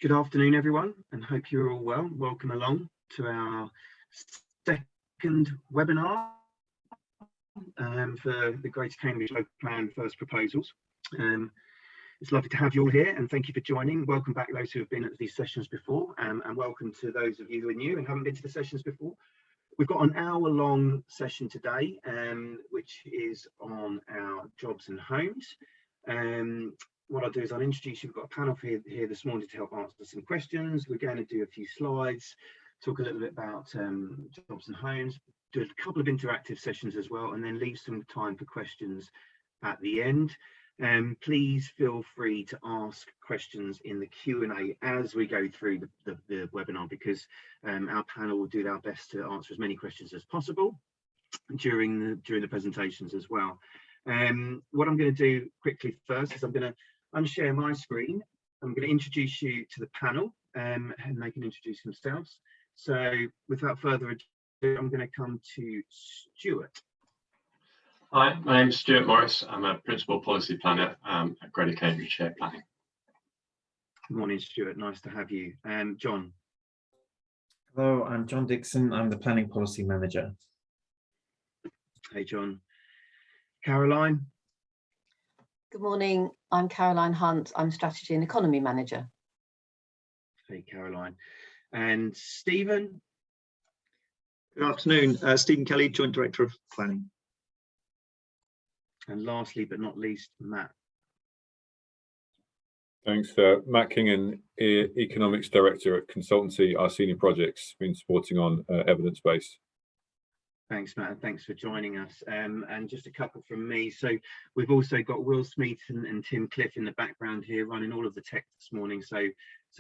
Good afternoon, everyone, and hope you're all well. Welcome along to our second webinar for the Greater Cambridge Local Plan First Proposals. It's lovely to have you all here, and thank you for joining. Welcome back those who have been at these sessions before, and welcome to those of you who are new and haven't been to the sessions before. We've got an hour-long session today, which is on our jobs and homes. What I'll do is I'll introduce you. We've got a panel here this morning to help answer some questions. We're going to do a few slides, talk a little bit about jobs and homes, do a couple of interactive sessions as well, and then leave some time for questions at the end. Please feel free to ask questions in the Q&A as we go through the webinar, because our panel will do our best to answer as many questions as possible during the presentations as well. What I'm going to do quickly first is I'm going to unshare my screen. I'm going to introduce you to the panel, and they can introduce themselves. So without further ado, I'm going to come to Stuart. Hi, my name is Stuart Morris. I'm a Principal Policy Planner at Greater Cambridgeshire Planning. Good morning, Stuart. Nice to have you. John. Hello, I'm John Dixon. I'm the Planning Policy Manager. Hey, John. Caroline. Good morning, I'm Caroline Hunt. I'm Strategy and Economy Manager. Hey, Caroline. And Stephen. Good afternoon, Stephen Kelly, Joint Director of Planning. And lastly, but not least, Matt. Thanks, Matt Kingan, Economics Director at Consultancy. Our senior projects been supporting on evidence base. Thanks, Matt, and thanks for joining us. And just a couple from me. So we've also got Will Smith and Tim Cliff in the background here running all of the tech this morning. So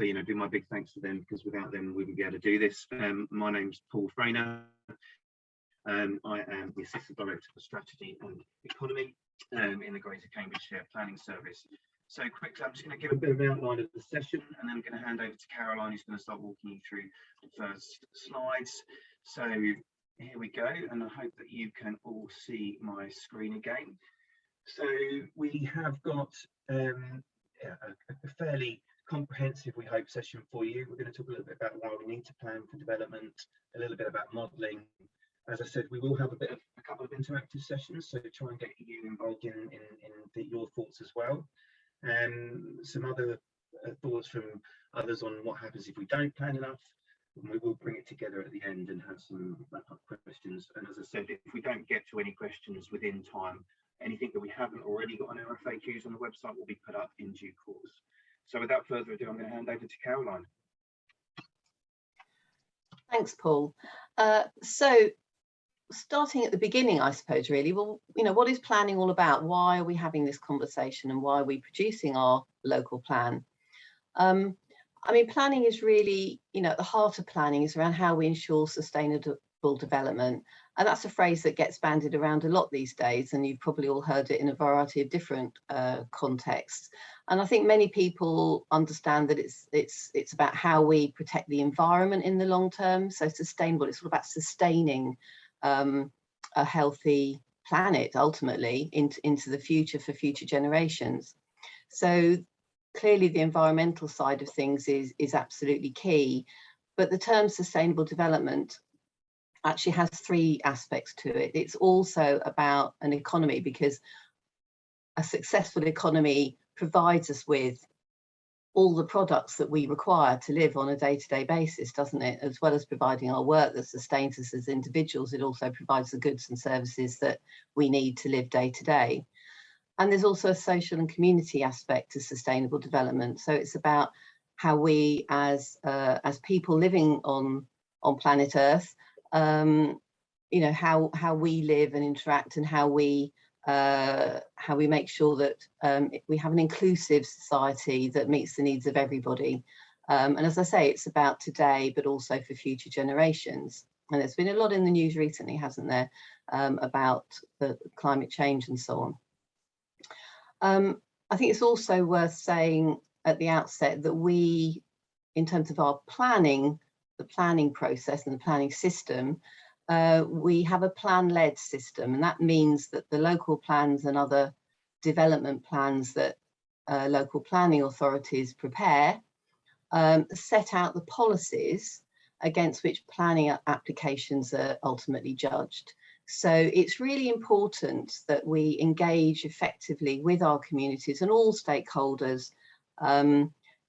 you know, do my big thanks to them, because without them we wouldn't be able to do this. My name's Paul Frainer. I am the Assistant Director for Strategy and Economy in the Greater Cambridgeshire Planning Service. So quickly, I'm just going to give a bit of an outline of the session, and then I'm going to hand over to Caroline, who's going to start walking you through the first slides. So here we go, and I hope that you can all see my screen again. So we have got a fairly comprehensive, we hope, session for you. We're going to talk a little bit about why we need to plan for development, a little bit about modelling. As I said, we will have a couple of interactive sessions, so try and get you involved in your thoughts as well. Some other thoughts from others on what happens if we don't plan enough. And we will bring it together at the end and have some wrap-up questions. And as I said, if we don't get to any questions within time, anything that we haven't already got on our FAQs on the website will be put up in due course. So without further ado, I'm going to hand over to Caroline. Thanks, Paul. So starting at the beginning, I suppose, really, well, you know, what is planning all about? Why are we having this conversation, and why are we producing our local plan? I mean, planning is really, you know, at the heart of planning is around how we ensure sustainable development. And that's a phrase that gets bandied around a lot these days, and you've probably all heard it in a variety of different contexts. And I think many people understand that it's about how we protect the environment in the long term. So sustainable, it's all about sustaining a healthy planet, ultimately, into the future for future generations. So clearly the environmental side of things is absolutely key, but the term sustainable development actually has three aspects to it. It's also about an economy, because a successful economy provides us with all the products that we require to live on a day-to-day basis, doesn't it? As well as providing our work that sustains us as individuals, it also provides the goods and services that we need to live day to day. And there's also a social and community aspect to sustainable development. So it's about how we, as people living on planet Earth, you know, how we live and interact, and how we make sure that we have an inclusive society that meets the needs of everybody. And as I say, it's about today, but also for future generations. And there's been a lot in the news recently, hasn't there, about the climate change and so on. I think it's also worth saying at the outset that we, in terms of our planning, the planning process and the planning system, we have a plan-led system, and that means that the local plans and other development plans that local planning authorities prepare set out the policies against which planning applications are ultimately judged. So it's really important that we engage effectively with our communities and all stakeholders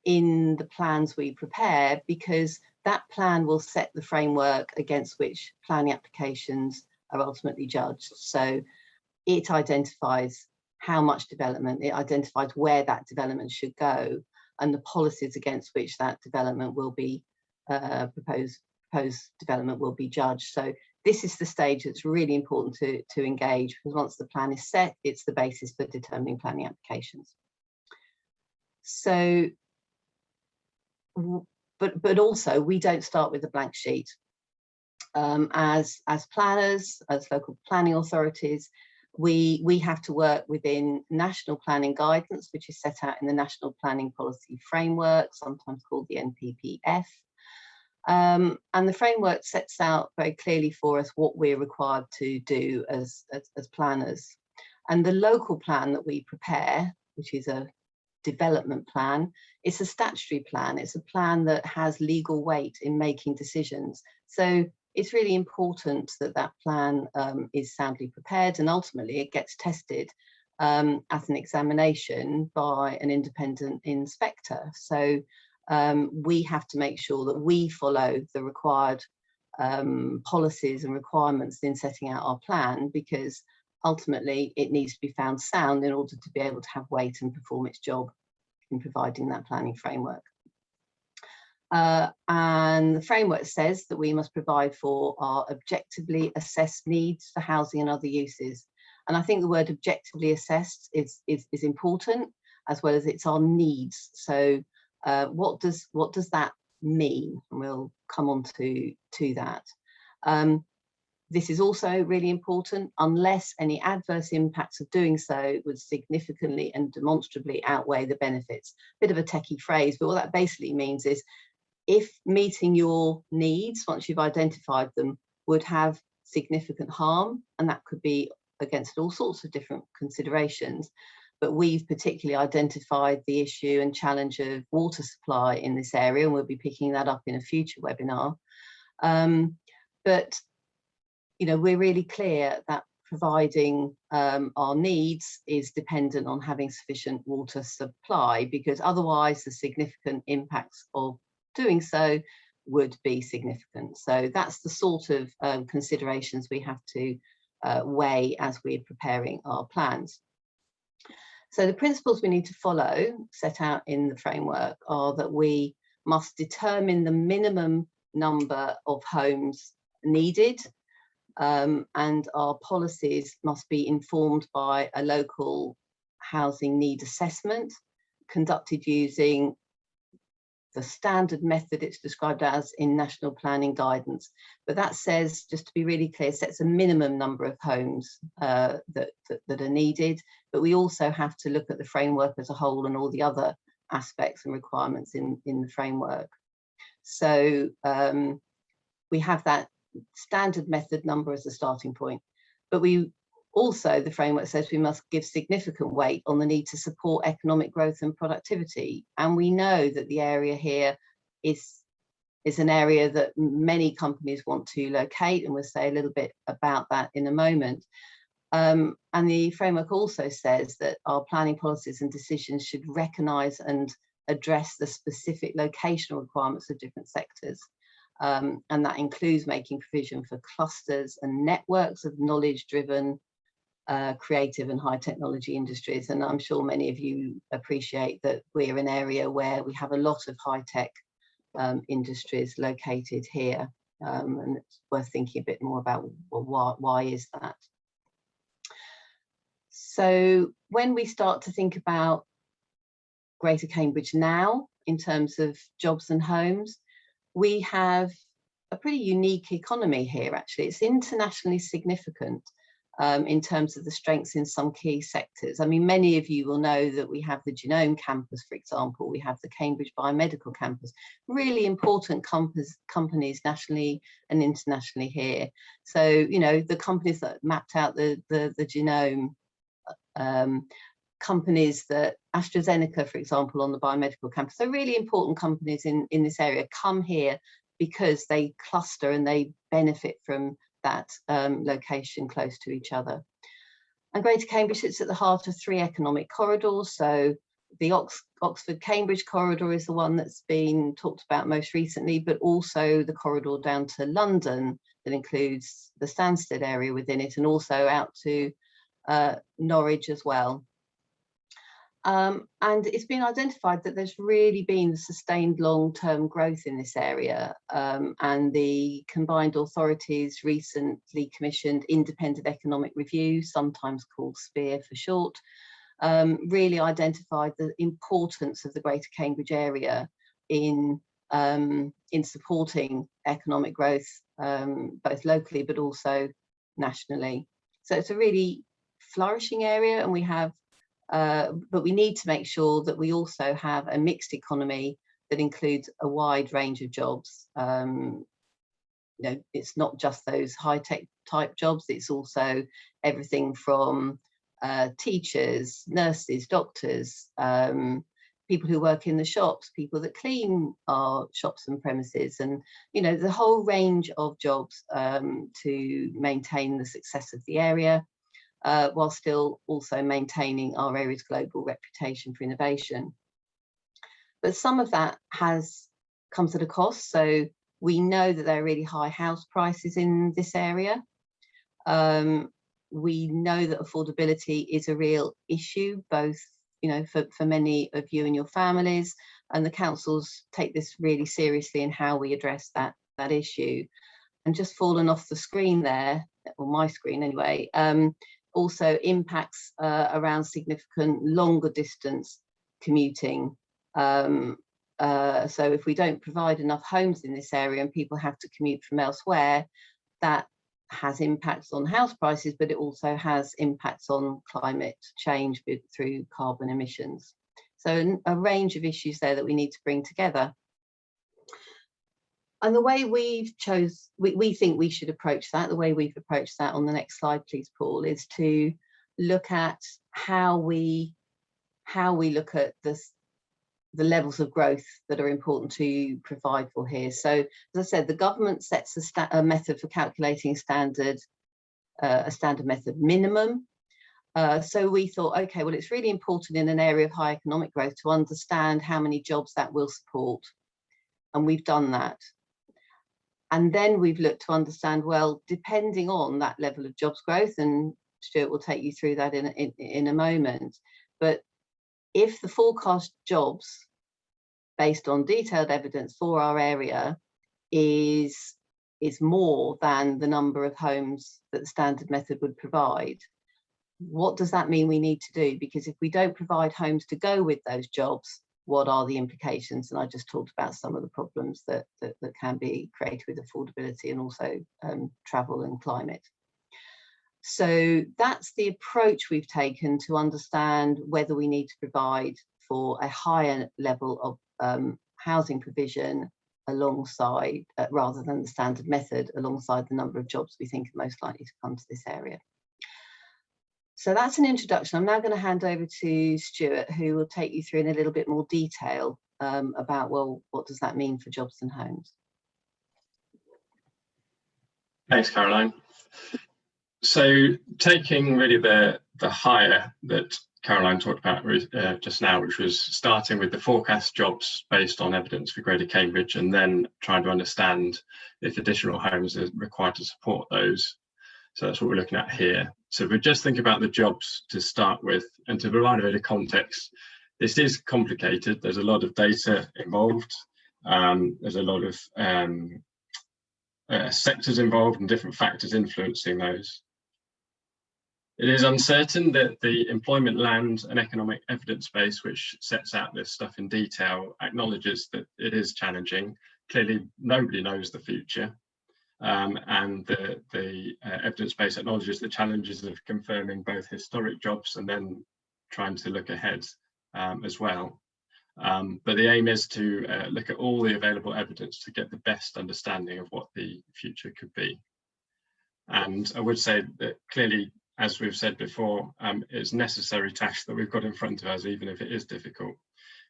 in the plans we prepare, because that plan will set the framework against which planning applications are ultimately judged. So it identifies how much development, it identifies where that development should go, and the policies against which that development will be proposed development will be judged. So this is the stage that's really important to engage, because once the plan is set, it's the basis for determining planning applications. So, but also we don't start with a blank sheet. As planners, as local planning authorities, we have to work within national planning guidance, which is set out in the National Planning Policy Framework, sometimes called the MPPF. And the framework sets out very clearly for us what we're required to do as planners. And the local plan that we prepare, which is a development plan, it's a statutory plan. It's a plan that has legal weight in making decisions. So it's really important that that plan is soundly prepared, and ultimately it gets tested at an examination by an independent inspector. So we have to make sure that we follow the required policies and requirements in setting out our plan, because ultimately it needs to be found sound in order to be able to have weight and perform its job in providing that planning framework. And the framework says that we must provide for our objectively assessed needs for housing and other uses. And I think the word objectively assessed is important, as well as it's our needs. So what does that mean? And we'll come on to that. This is also really important. Unless any adverse impacts of doing so would significantly and demonstrably outweigh the benefits. Bit of a techie phrase, but what that basically means is, if meeting your needs, once you've identified them, would have significant harm, and that could be against all sorts of different considerations, but we've particularly identified the issue and challenge of water supply in this area, and we'll be picking that up in a future webinar. But you know, we're really clear that providing our needs is dependent on having sufficient water supply, because otherwise the significant impacts of doing so would be significant. So that's the sort of considerations we have to weigh as we're preparing our plans. So the principles we need to follow, set out in the framework, are that we must determine the minimum number of homes needed, and our policies must be informed by a local housing need assessment conducted using the standard method it's described as in national planning guidance. But that says, just to be really clear, sets a minimum number of homes that are needed, but we also have to look at the framework as a whole and all the other aspects and requirements in the framework. So we have that standard method number as a starting point, but we also, the framework says we must give significant weight on the need to support economic growth and productivity. And we know that the area here is an area that many companies want to locate, and we'll say a little bit about that in a moment. And the framework also says that our planning policies and decisions should recognise and address the specific locational requirements of different sectors. And that includes making provision for clusters and networks of knowledge-driven, creative and high technology industries. And I'm sure many of you appreciate that we're an area where we have a lot of high tech industries located here, and it's worth thinking a bit more about, well, why is that? So when we start to think about Greater Cambridge now in terms of jobs and homes, we have a pretty unique economy here. Actually, it's internationally significant in terms of the strengths in some key sectors. I mean, many of you will know that we have the Genome campus, for example. We have the Cambridge Biomedical campus, really important companies nationally and internationally here. So, you know, the companies that mapped out the genome companies that AstraZeneca, for example, on the biomedical campus, so really important companies in this area come here because they cluster and they benefit from that location close to each other. And Greater Cambridge sits at the heart of 3 economic corridors. So the Oxford-Cambridge corridor is the one that's been talked about most recently, but also the corridor down to London that includes the Stansted area within it, and also out to Norwich as well. And it's been identified that there's really been sustained long-term growth in this area, and the combined authorities recently commissioned independent economic review, sometimes called SPEAR for short, really identified the importance of the Greater Cambridge area in supporting economic growth, both locally but also nationally. So it's a really flourishing area, and we have but we need to make sure that we also have a mixed economy that includes a wide range of jobs. You know, it's not just those high-tech type jobs, it's also everything from teachers, nurses, doctors, people who work in the shops, people that clean our shops and premises, and you know, the whole range of jobs to maintain the success of the area, while still also maintaining our area's global reputation for innovation. But some of that comes at a cost. So we know that there are really high house prices in this area. We know that affordability is a real issue, both, you know, for many of you and your families, and the councils take this really seriously in how we address that issue. And just fallen off the screen there, or my screen anyway, also impacts around significant longer distance commuting. So if we don't provide enough homes in this area and people have to commute from elsewhere, that has impacts on house prices, but it also has impacts on climate change through carbon emissions. So a range of issues there that we need to bring together. And the way we think we should approach that, the way we've approached that on the next slide, please, Paul, is to look at how we look at the levels of growth that are important to provide for here. So, as I said, the government sets a method for calculating a standard method minimum. So we thought, okay, well, it's really important in an area of high economic growth to understand how many jobs that will support. And we've done that. And then we've looked to understand, well, depending on that level of jobs growth, and Stuart will take you through that in a moment, but if the forecast jobs based on detailed evidence for our area is more than the number of homes that the standard method would provide, what does that mean we need to do? Because if we don't provide homes to go with those jobs, what are the implications? And I just talked about some of the problems that can be created with affordability and also travel and climate. So that's the approach we've taken to understand whether we need to provide for a higher level of housing provision alongside, rather than the standard method, alongside the number of jobs we think are most likely to come to this area. So that's an introduction. I'm now going to hand over to Stuart, who will take you through in a little bit more detail about, well, what does that mean for jobs and homes? Thanks, Caroline. So taking really the higher that Caroline talked about just now, which was starting with the forecast jobs based on evidence for Greater Cambridge, and then trying to understand if additional homes are required to support those. So that's what we're looking at here. So if we just think about the jobs to start with, and to provide a bit of context, this is complicated. There's a lot of data involved. There's a lot of sectors involved and different factors influencing those. It is uncertain that the employment, land and economic evidence base, which sets out this stuff in detail, acknowledges that it is challenging. Clearly, nobody knows the future. And the evidence base acknowledges the challenges of confirming both historic jobs and then trying to look ahead as well. But the aim is to look at all the available evidence to get the best understanding of what the future could be. And I would say that clearly as we've said before, it's a necessary task that we've got in front of us, even if it is difficult.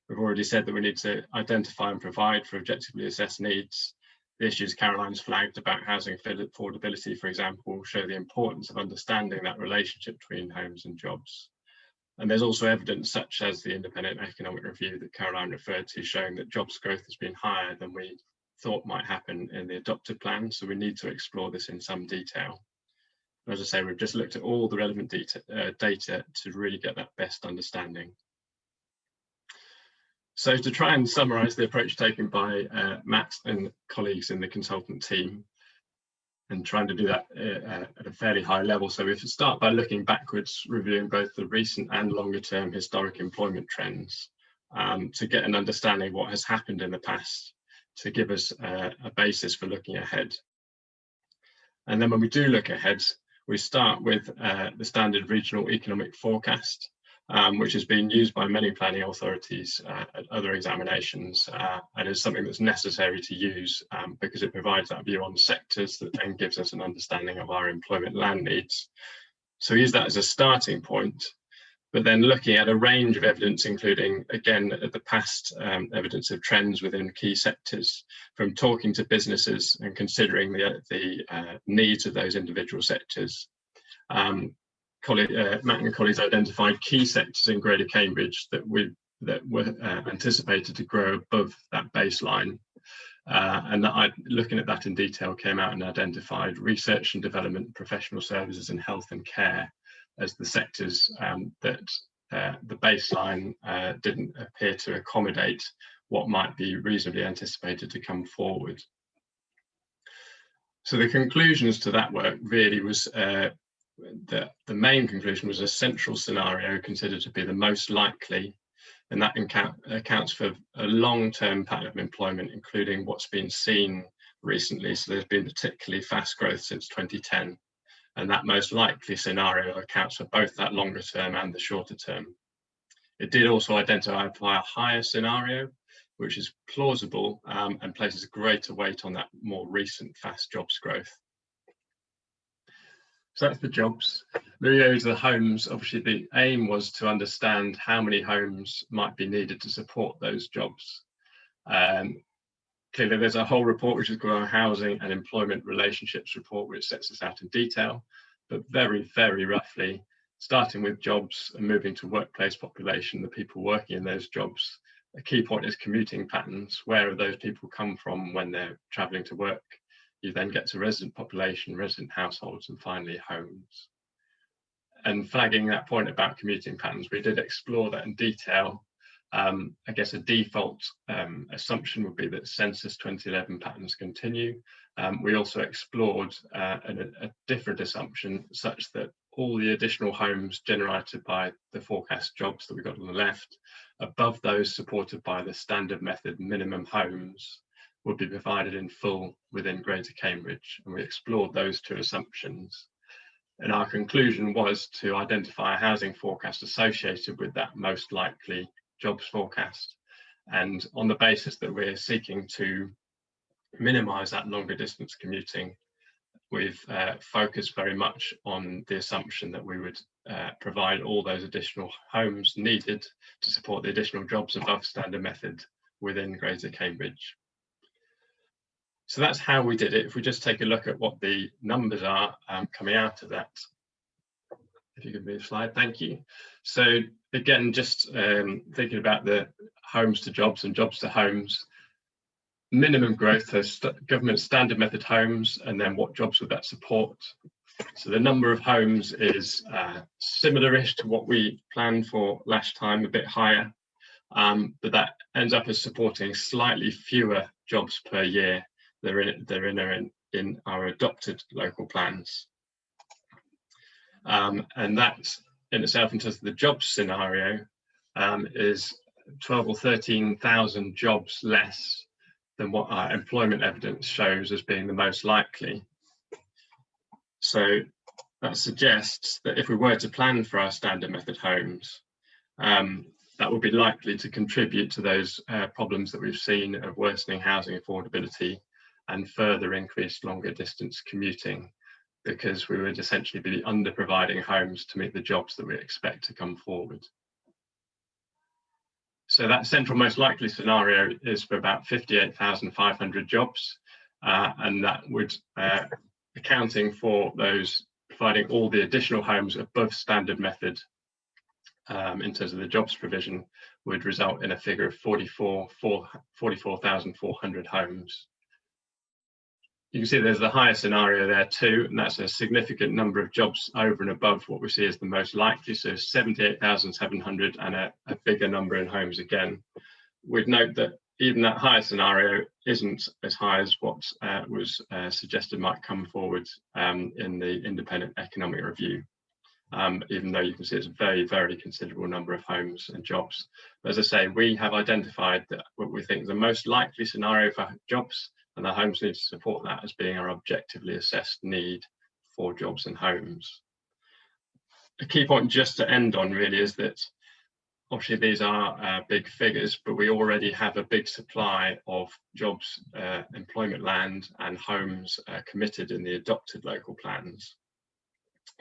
We've already said that we need to identify and provide for objectively assessed needs. The issues Caroline's flagged about housing affordability, for example, show the importance of understanding that relationship between homes and jobs. And there's also evidence such as the independent economic review that Caroline referred to, showing that jobs growth has been higher than we thought might happen in the adopted plan. So we need to explore this in some detail. As I say, we've just looked at all the relevant data to really get that best understanding. So to try and summarise the approach taken by Matt and colleagues in the consultant team, and trying to do that at a fairly high level. So if we start by looking backwards, reviewing both the recent and longer term historic employment trends to get an understanding of what has happened in the past, to give us a basis for looking ahead. And then when we do look ahead, we start with the standard regional economic forecast, which has been used by many planning authorities at other examinations and is something that's necessary to use because it provides that view on sectors that then gives us an understanding of our employment land needs. So we use that as a starting point, but then looking at a range of evidence, including, again, the past evidence of trends within key sectors, from talking to businesses and considering the needs of those individual sectors. Matt and colleagues identified key sectors in Greater Cambridge that were anticipated to grow above that baseline. And looking at that in detail, came out and identified research and development, professional services and health and care as the sectors that the baseline didn't appear to accommodate what might be reasonably anticipated to come forward. So the conclusions to that work really was the main conclusion was a central scenario considered to be the most likely, and that accounts for a long-term pattern of employment, including what's been seen recently. So there's been particularly fast growth since 2010, and that most likely scenario accounts for both that longer term and the shorter term. It did also identify a higher scenario, which is plausible and places greater weight on that more recent fast jobs growth. So that's the jobs. Moving over to the homes, obviously the aim was to understand how many homes might be needed to support those jobs. Clearly there's a whole report which is called our Housing and Employment Relationships Report, which sets this out in detail, but very, very roughly, starting with jobs and moving to workplace population, the people working in those jobs. A key point is commuting patterns. Where do those people come from when they're travelling to work? You then get to resident population, resident households, and finally homes. And flagging that point about commuting patterns, we did explore that in detail. I guess a default assumption would be that census 2011 patterns continue. We also explored a different assumption such that all the additional homes generated by the forecast jobs that we got on the left, above those supported by the standard method minimum homes, would be provided in full within Greater Cambridge. And we explored those two assumptions. And our conclusion was to identify a housing forecast associated with that most likely jobs forecast. And on the basis that we're seeking to minimise that longer distance commuting, we've focused very much on the assumption that we would provide all those additional homes needed to support the additional jobs above standard method within Greater Cambridge. So that's how we did it. If we just take a look at what the numbers are coming out of that. If you could move slide, thank you. So again, just thinking about the homes to jobs and jobs to homes, minimum growth has government standard method homes, and then what jobs would that support? So the number of homes is similar-ish to what we planned for last time, a bit higher, but that ends up as supporting slightly fewer jobs per year they're in our adopted local plans. And that in itself, in terms of the jobs scenario, is 12 or 13,000 jobs less than what our employment evidence shows as being the most likely. So that suggests that if we were to plan for our standard method homes, that would be likely to contribute to those problems that we've seen of worsening housing affordability and further increased longer distance commuting, because we would essentially be under providing homes to meet the jobs that we expect to come forward. So that central most likely scenario is for about 58,500 jobs, and that would, accounting for those providing all the additional homes above standard method in terms of the jobs provision, would result in a figure of 44,400 homes. You can see there's the higher scenario there too, and that's a significant number of jobs over and above what we see as the most likely, so 78,700 and a bigger number in homes again. We'd note that even that higher scenario isn't as high as what was suggested might come forward in the independent economic review, even though you can see it's a very, very considerable number of homes and jobs. But as I say, we have identified that what we think the most likely scenario for jobs, and the homes need to support that as being our objectively assessed need for jobs and homes. A key point just to end on really is that obviously these are big figures, but we already have a big supply of jobs, employment land and homes committed in the adopted local plans.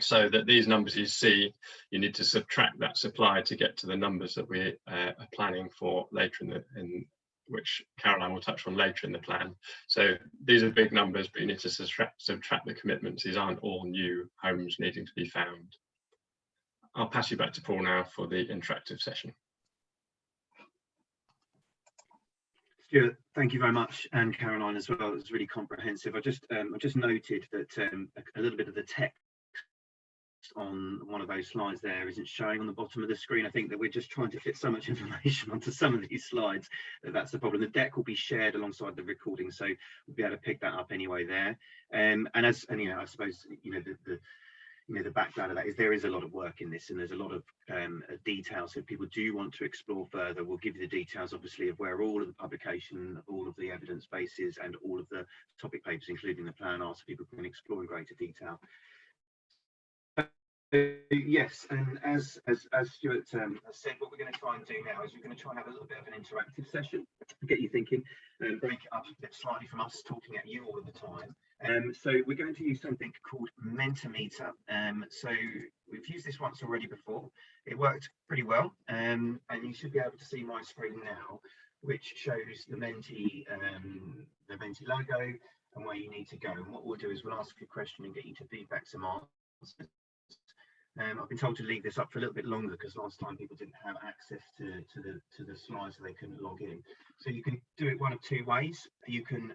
So that these numbers you see, you need to subtract that supply to get to the numbers that we are planning for later in which Caroline will touch on later in the plan. So these are big numbers, but you need to subtract the commitments. These aren't all new homes needing to be found. I'll pass you back to Paul now for the interactive session. Stuart, thank you very much, and Caroline as well. It was really comprehensive. I just noted that a little bit of the text on one of those slides there isn't showing on the bottom of the screen. I think that we're just trying to fit so much information onto some of these slides that's the problem. The deck will be shared alongside the recording, so we'll be able to pick that up anyway there. And I suppose the background of that is there is a lot of work in this, and there's a lot of detail. So if people do want to explore further, we'll give you the details, obviously, of where all of the publication, all of the evidence bases, and all of the topic papers, including the plan, are, so people can explore in greater detail. Yes, and as Stuart has said, what we're going to try and do now is we're going to try and have a little bit of an interactive session to get you thinking and break it up a bit slightly from us talking at you all of the time. So we're going to use something called Mentimeter. So we've used this once already before. It worked pretty well, and you should be able to see my screen now, which shows the Menti logo and where you need to go. And what we'll do is we'll ask a question and get you to feedback some answers. I've been told to leave this up for a little bit longer because last time people didn't have access to the slides, so they couldn't log in. So you can do it one of two ways. You can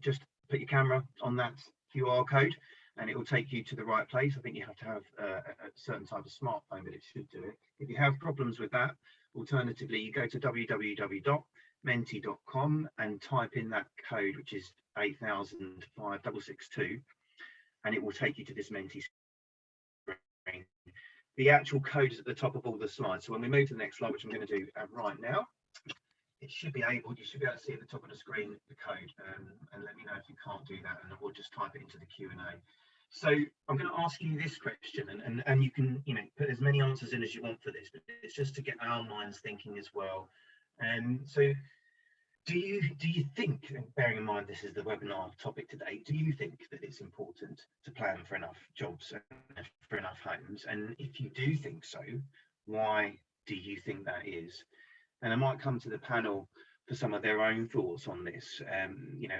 just put your camera on that QR code and it will take you to the right place. I think you have to have a certain type of smartphone, but it should do it. If you have problems with that, alternatively, you go to www.menti.com and type in that code, which is 805662, and it will take you to this Menti screen. The actual code is at the top of all the slides. So when we move to the next slide, which I'm going to do right now, you should be able to see at the top of the screen the code, and let me know if you can't do that, and we'll just type it into the Q&A. So I'm going to ask you this question, and you can put as many answers in as you want for this, but it's just to get our minds thinking as well. So do you think, bearing in mind this is the webinar topic today, do you think that it's important to plan for enough jobs and for enough homes? And if you do think so, why do you think that is? And I might come to the panel for some of their own thoughts on this,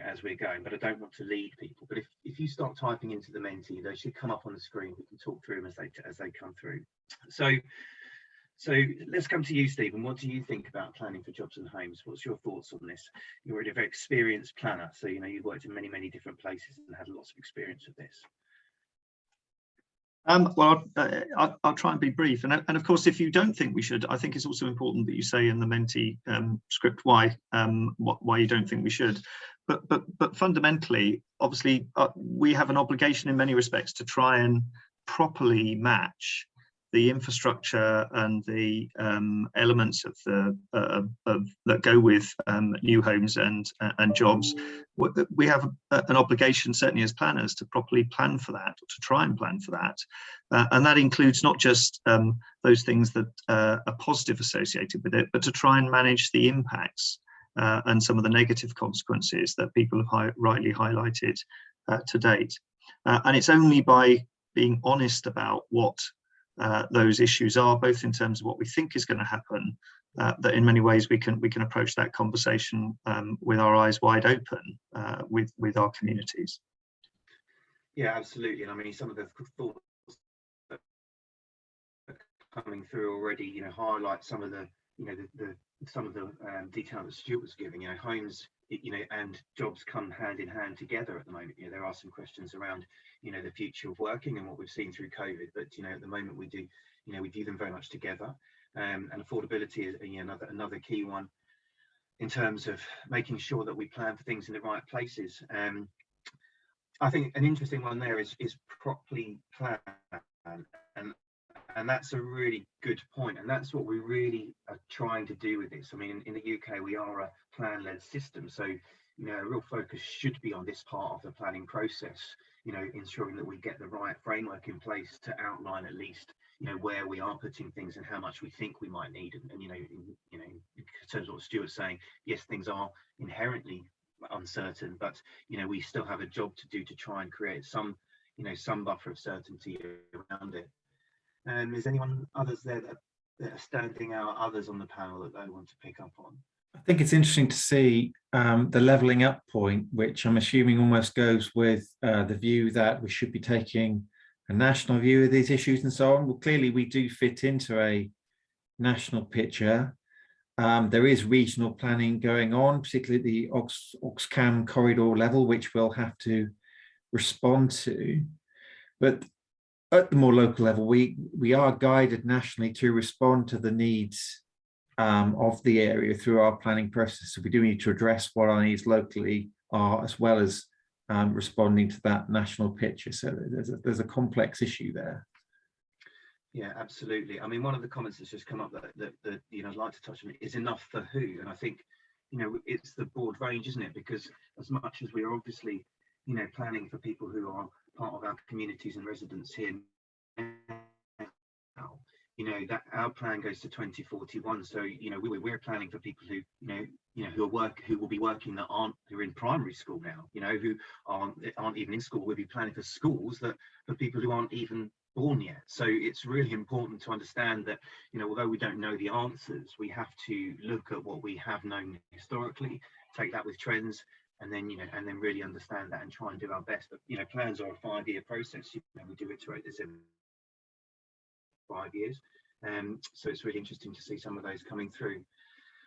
as we're going, but I don't want to lead people. But if you start typing into the Menti, they should come up on the screen. We can talk through them as they come through. So let's come to you, Stephen. What do you think about planning for jobs and homes? What's your thoughts on this? You're already a very experienced planner, so you've worked in many different places and had lots of experience with this. Well, I'll try and be brief. And of course, if you don't think we should, I think it's also important that you say in the Menti script why you don't think we should. But fundamentally, obviously, we have an obligation in many respects to try and properly match the infrastructure and the elements of that go with new homes and jobs. We have an obligation, certainly as planners, to properly plan for that, or to try and plan for that, and that includes not just those things that are positive associated with it, but to try and manage the impacts and some of the negative consequences that people have rightly highlighted to date. And it's only by being honest about what those issues are, both in terms of what we think is going to happen, that in many ways we can approach that conversation with our eyes wide open with our communities. Yeah, absolutely. And I mean, some of the thoughts that are coming through already, you know, highlight some of the, you know, some of the detail that Stuart was giving. You know, homes, you know, and jobs come hand in hand together at the moment. You know, there are some questions around, you know, the future of working and what we've seen through COVID, but you know, at the moment we do, you know, we view them very much together. And affordability is, you know, another key one in terms of making sure that we plan for things in the right places. I think an interesting one there is properly plan, and that's a really good point, and that's what we really are trying to do with this. I mean, in the UK we are a plan-led system, so you know, a real focus should be on this part of the planning process, you know, ensuring that we get the right framework in place to outline at least, you know, where we are putting things and how much we think we might need. And you know, in terms of what Stuart's saying, yes, things are inherently uncertain, but you know, we still have a job to do to try and create some, you know, some buffer of certainty around it. And is anyone others there that are standing out, others on the panel that they want to pick up on? I think it's interesting to see the levelling up point, which I'm assuming almost goes with the view that we should be taking a national view of these issues and so on. Well, clearly we do fit into a national picture. There is regional planning going on, particularly at the Oxcam corridor level, which we'll have to respond to. But at the more local level, we are guided nationally to respond to the needs of the area through our planning process. So we do need to address what our needs locally are, as well as responding to that national picture. So there's a complex issue there. Yeah, absolutely. I mean, one of the comments that's just come up that you know, I'd like to touch on is enough for who, and I think, you know, it's the broad range, isn't it? Because as much as we are obviously, you know, planning for people who are part of our communities and residents here now, you know, that our plan goes to 2041. So you know, we're planning for people who who will be working who are in primary school now, you know, who aren't even in school. We'll be planning for schools that for people who aren't even born yet. So it's really important to understand that, you know, although we don't know the answers, we have to look at what we have known historically, take that with trends, and then, you know, and then really understand that and try and do our best. But you know, plans are a 5-year process. You know, we do iterate this every 5 years, so it's really interesting to see some of those coming through.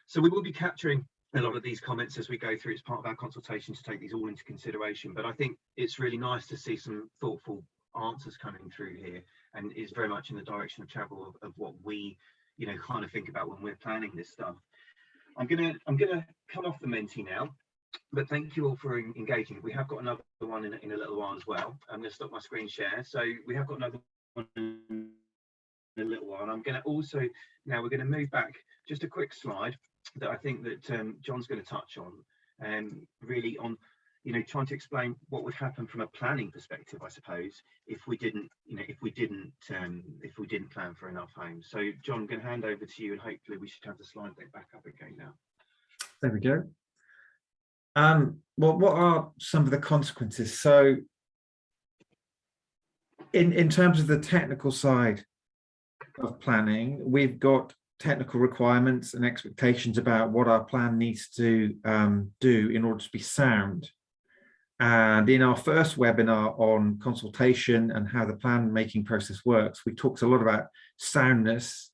So we will be capturing a lot of these comments as we go through. It's part of our consultation to take these all into consideration, but I think it's really nice to see some thoughtful answers coming through here, and is very much in the direction of travel of what we, you know, kind of think about when we're planning this stuff. I'm gonna come off the Menti now, but thank you all for engaging. We have got another one in a little while as well. I'm going to stop my screen share. So we have got another one in a little while. I'm going to also, now we're going to move back just a quick slide that I think that John's going to touch on, really on, you know, trying to explain what would happen from a planning perspective, I suppose, if we didn't, you know, if we didn't plan for enough homes. So John, I'm going to hand over to you, and hopefully we should have the slide deck back up again now. There we go. Well, what are some of the consequences? So in terms of the technical side of planning, we've got technical requirements and expectations about what our plan needs to do in order to be sound. And in our first webinar on consultation and how the plan making process works, we talked a lot about soundness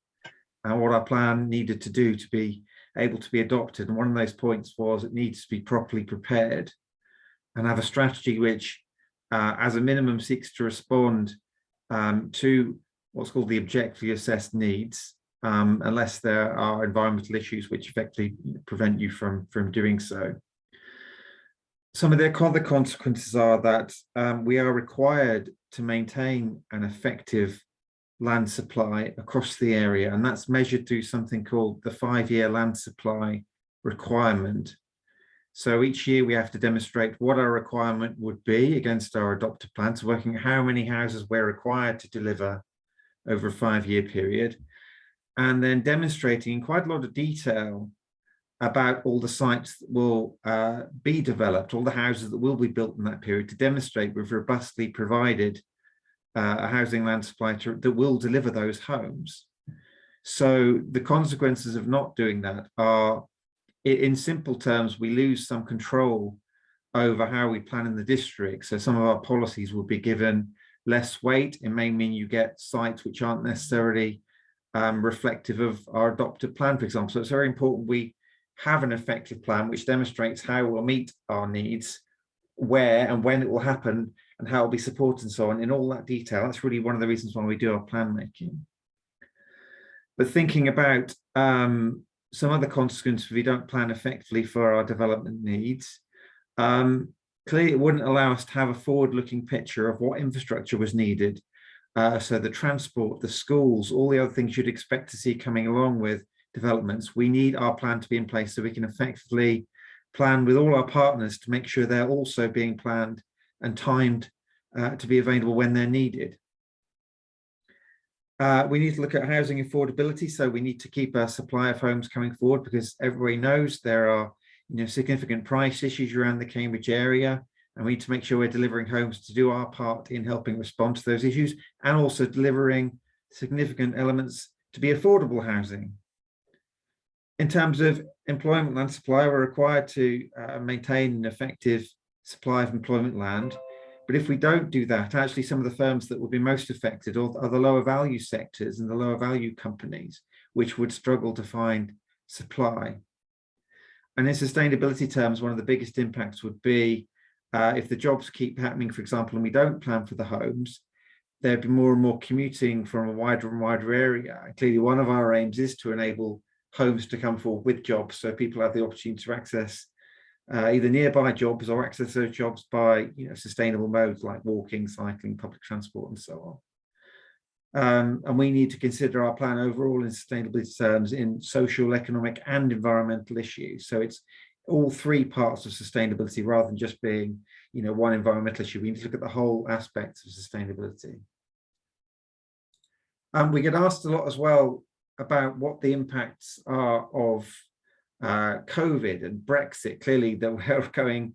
and what our plan needed to do to be able to be adopted. And one of those points was it needs to be properly prepared and have a strategy which, as a minimum, seeks to respond to what's called the objectively assessed needs, unless there are environmental issues which effectively prevent you from doing so. Some of the other consequences are that we are required to maintain an effective land supply across the area, and that's measured through something called the 5-year land supply requirement. So each year we have to demonstrate what our requirement would be against our adopted plan, so working out how many houses we're required to deliver over a 5-year period, and then demonstrating in quite a lot of detail about all the sites that will be developed, all the houses that will be built in that period, to demonstrate we've robustly provided a housing land supply that will deliver those homes. So the consequences of not doing that are, in simple terms, we lose some control over how we plan in the district. So some of our policies will be given less weight. It may mean you get sites which aren't necessarily reflective of our adopted plan, for example. So it's very important we have an effective plan which demonstrates how we'll meet our needs, where and when it will happen, and how it'll be supported and so on in all that detail. That's really one of the reasons why we do our plan making. But thinking about some other consequences if we don't plan effectively for our development needs, clearly it wouldn't allow us to have a forward-looking picture of what infrastructure was needed. So the transport, the schools, all the other things you'd expect to see coming along with developments, we need our plan to be in place so we can effectively plan with all our partners to make sure they're also being planned and timed to be available when they're needed. We need to look at housing affordability, so we need to keep our supply of homes coming forward, because everybody knows there are significant price issues around the Cambridge area, and we need to make sure we're delivering homes to do our part in helping respond to those issues, and also delivering significant elements to be affordable housing. In terms of employment land supply, we're required to maintain an effective supply of employment land. But if we don't do that, actually some of the firms that will be most affected are the lower value sectors and the lower value companies, which would struggle to find supply. And in sustainability terms, one of the biggest impacts would be if the jobs keep happening, for example, and we don't plan for the homes, there'd be more and more commuting from a wider and wider area. And clearly, one of our aims is to enable homes to come forward with jobs, so people have the opportunity to access either nearby jobs or access those jobs by sustainable modes like walking, cycling, public transport, and so on. And we need to consider our plan overall in sustainability terms in social, economic, and environmental issues. So it's all three parts of sustainability rather than just being one environmental issue. We need to look at the whole aspects of sustainability. We get asked a lot as well about what the impacts are of COVID and Brexit. Clearly, we're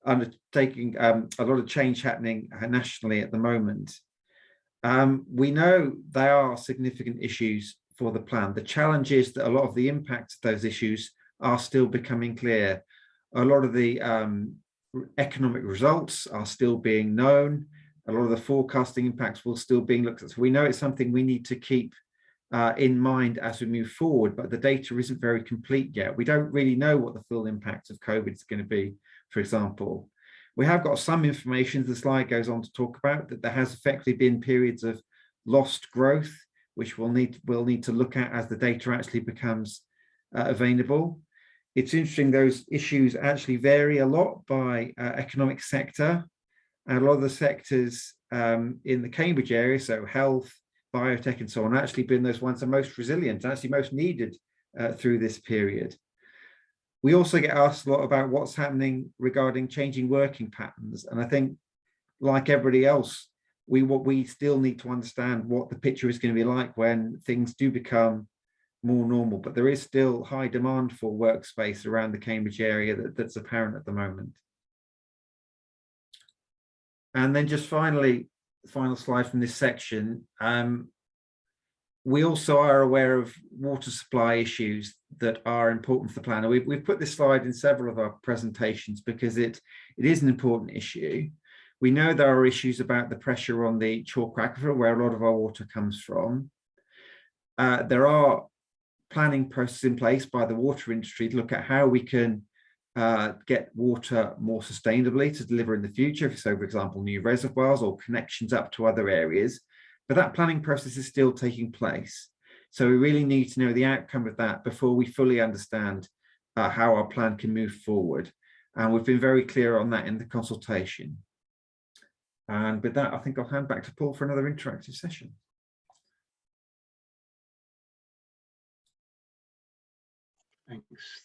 undertaking a lot of change happening nationally at the moment. We know there are significant issues for the plan. The challenge is that a lot of the impacts of those issues are still becoming clear. A lot of the economic results are still being known. A lot of the forecasting impacts will still being looked at. So we know it's something we need to keep in mind as we move forward, but the data isn't very complete yet. We don't really know what the full impact of COVID is going to be, for example. We have got some information, the slide goes on to talk about, that there has effectively been periods of lost growth, which we'll need to look at as the data actually becomes available. It's interesting, those issues actually vary a lot by economic sector. And a lot of the sectors in the Cambridge area, so health, biotech, and so on, actually been those ones that are most resilient, actually most needed through this period. We also get asked a lot about what's happening regarding changing working patterns. And I think, like everybody else, we still need to understand what the picture is going to be like when things do become more normal. But there is still high demand for workspace around the Cambridge area that's apparent at the moment. And then just finally, the final slide from this section, we also are aware of water supply issues that are important for the plan. We've put this slide in several of our presentations because it is an important issue. We know there are issues about the pressure on the chalk aquifer, where a lot of our water comes from. There are planning processes in place by the water industry to look at how we can get water more sustainably to deliver in the future. So, for example, new reservoirs or connections up to other areas. But that planning process is still taking place. So we really need to know the outcome of that before we fully understand how our plan can move forward. And we've been very clear on that in the consultation. And with that, I think I'll hand back to Paul for another interactive session.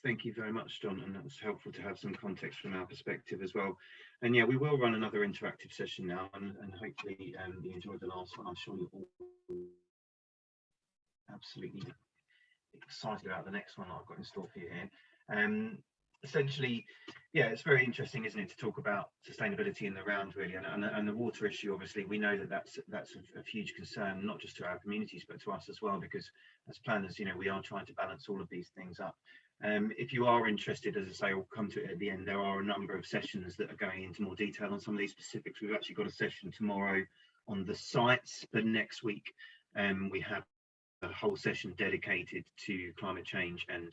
Thank you very much, John, and that's helpful to have some context from our perspective as well. And yeah, we will run another interactive session now, and hopefully you enjoyed the last one. I'm sure you're all absolutely excited about the next one I've got in store for you here. Essentially, yeah, it's very interesting, isn't it, to talk about sustainability in the round, really, and the water issue. Obviously, we know that that's a huge concern, not just to our communities, but to us as well, because as planners, you know, we are trying to balance all of these things up. If you are interested, as I say, we'll come to it at the end. There are a number of sessions that are going into more detail on some of these specifics. We've actually got a session tomorrow on the sites, but next week we have a whole session dedicated to climate change, and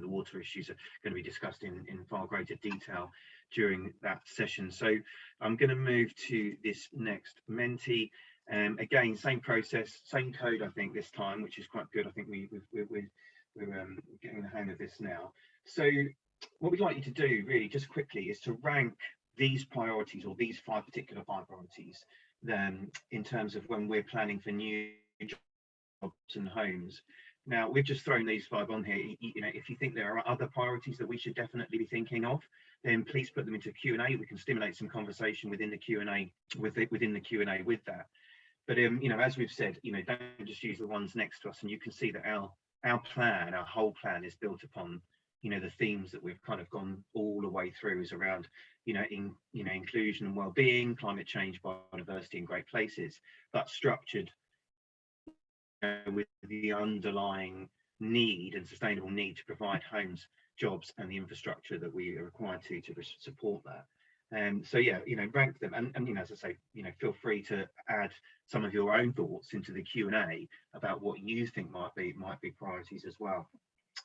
the water issues are going to be discussed in far greater detail during that session. So I'm going to move to this next Menti. Again, same process, same code, I think, this time, which is quite good. I think we're getting the hang of this now. So what we'd like you to do, really, just quickly, is to rank these priorities, or these five priorities, in terms of when we're planning for new jobs and homes. Now, we've just thrown these five on here. You know, if you think there are other priorities that we should definitely be thinking of, then please put them into Q&A. We can stimulate some conversation within the Q&A with that. But you know, as we've said, you know, don't just use the ones next to us. And you can see that our whole plan is built upon, you know, the themes that we've kind of gone all the way through, is around, you know, inclusion and well-being, climate change, biodiversity, and great places, but structured with the underlying need and sustainable need to provide homes, jobs, and the infrastructure that we are required to support that. So yeah, you know, rank them, and you know, as I say, you know, feel free to add some of your own thoughts into the Q&A about what you think might be priorities as well,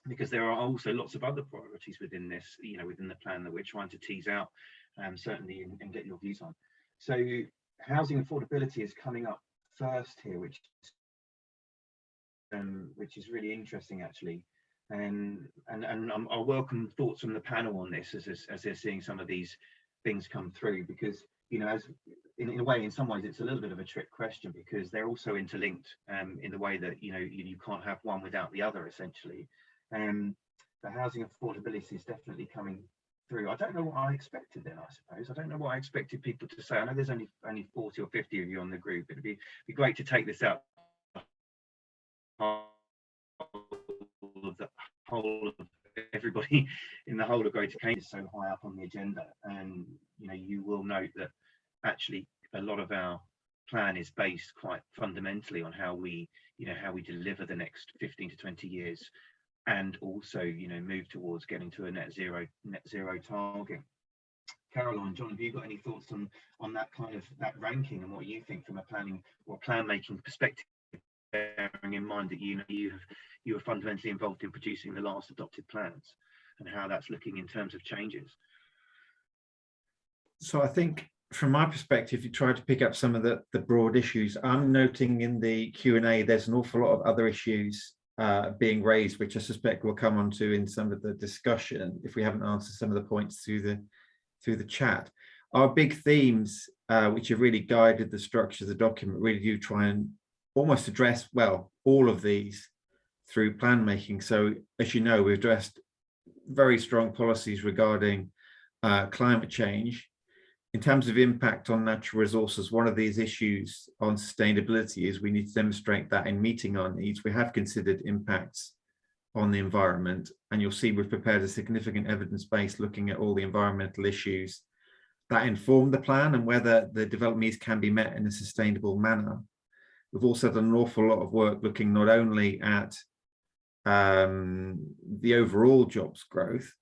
because there are also lots of other priorities within this, you know, within the plan that we're trying to tease out, certainly, and get your views on. So housing affordability is coming up first here, which is really interesting, actually. And I'll welcome thoughts from the panel on this as they're seeing some of these things come through, because, you know, as in a way, in some ways, it's a little bit of a trick question, because they're also interlinked in the way that, you know, you can't have one without the other, essentially. The housing affordability is definitely coming through. I don't know what I expected then, I suppose. I don't know what I expected people to say. I know there's only 40 or 50 of you on the group. It'd be great to take this out of the whole of everybody in the whole of Greater Cambridge is so high up on the agenda. And you know, you will note that actually a lot of our plan is based quite fundamentally on how we deliver the next 15 to 20 years, and also, you know, move towards getting to a net zero target. Caroline, John, have you got any thoughts on that kind of that ranking, and what you think from a planning or plan making perspective, bearing in mind that you were fundamentally involved in producing the last adopted plans, and how that's looking in terms of changes? So I think from my perspective, you try to pick up some of the broad issues. I'm noting in the Q&A there's an awful lot of other issues being raised, which I suspect we'll come on to in some of the discussion if we haven't answered some of the points through the chat. Our big themes, which have really guided the structure of the document, really do try and almost address, well, all of these through plan making. So as you know, we've addressed very strong policies regarding climate change. In terms of impact on natural resources, one of these issues on sustainability is we need to demonstrate that in meeting our needs, we have considered impacts on the environment. And you'll see we've prepared a significant evidence base looking at all the environmental issues that inform the plan and whether the development needs can be met in a sustainable manner. We've also done an awful lot of work looking not only at the overall jobs growth,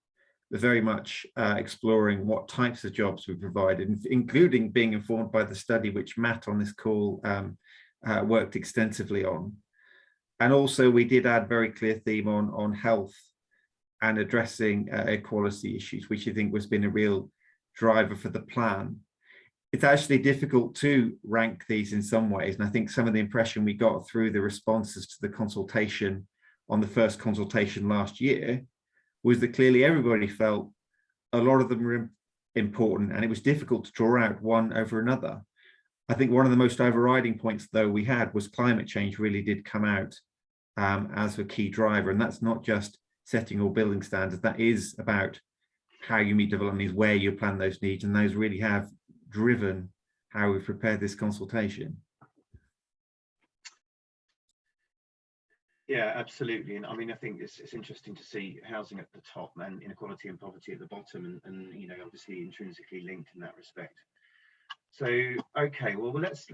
but very much exploring what types of jobs we provide, including being informed by the study which Matt on this call worked extensively on. And also we did add very clear theme on health and addressing equality issues, which I think has been a real driver for the plan. It's actually difficult to rank these in some ways. And I think some of the impression we got through the responses to the consultation on the first consultation last year was that clearly everybody felt a lot of them were important, and it was difficult to draw out one over another. I think one of the most overriding points, though, we had was climate change really did come out as a key driver. And that's not just setting or building standards, that is about how you meet development needs, where you plan those needs, and those really have driven how we've prepared this consultation. Yeah, absolutely. And I mean, I think it's interesting to see housing at the top and inequality and poverty at the bottom, and you know, obviously intrinsically linked in that respect. So, okay, well, let's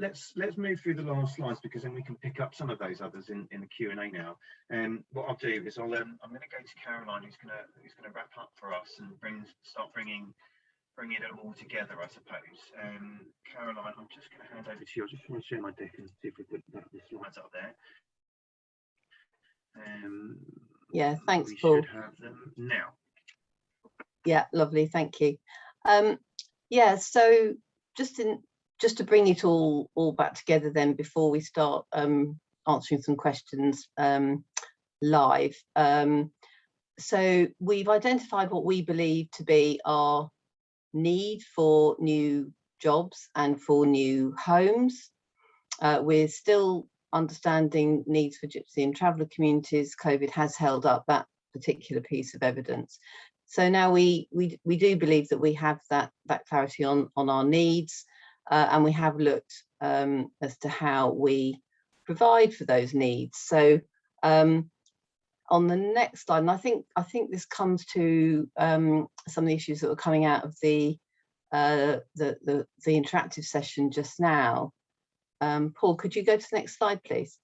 move through the last slides, because then we can pick up some of those others in the Q&A now. And what I'll do is I'm going to go to Caroline, who's going to wrap up for us and start bringing it all together, I suppose. Caroline, I'm just going to hand over to you. I just want to share my deck and see if we put the slides up there. Yeah, thanks, we Paul. should have them now. Yeah, lovely, thank you. Yeah, so just to bring it all back together then, before we start answering some questions live. So we've identified what we believe to be our need for new jobs and for new homes. We're still understanding needs for gypsy and traveller communities. COVID has held up that particular piece of evidence. So now we do believe that we have that clarity on our needs, and we have looked as to how we provide for those needs. So on the next slide, and I think this comes to some of the issues that were coming out of the interactive session just now. Paul, could you go to the next slide, please?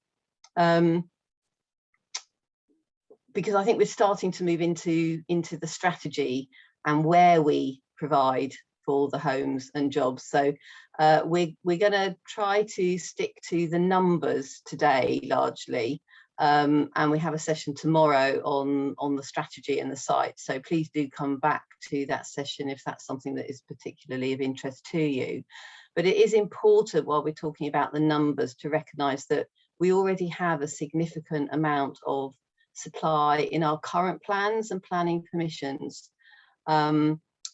Because I think we're starting to move into the strategy and where we provide for the homes and jobs. So we're going to try to stick to the numbers today largely, and we have a session tomorrow on the strategy and the site. So please do come back to that session if that's something that is particularly of interest to you. But it is important, while we're talking about the numbers, to recognise that we already have a significant amount of supply in our current plans and planning permissions.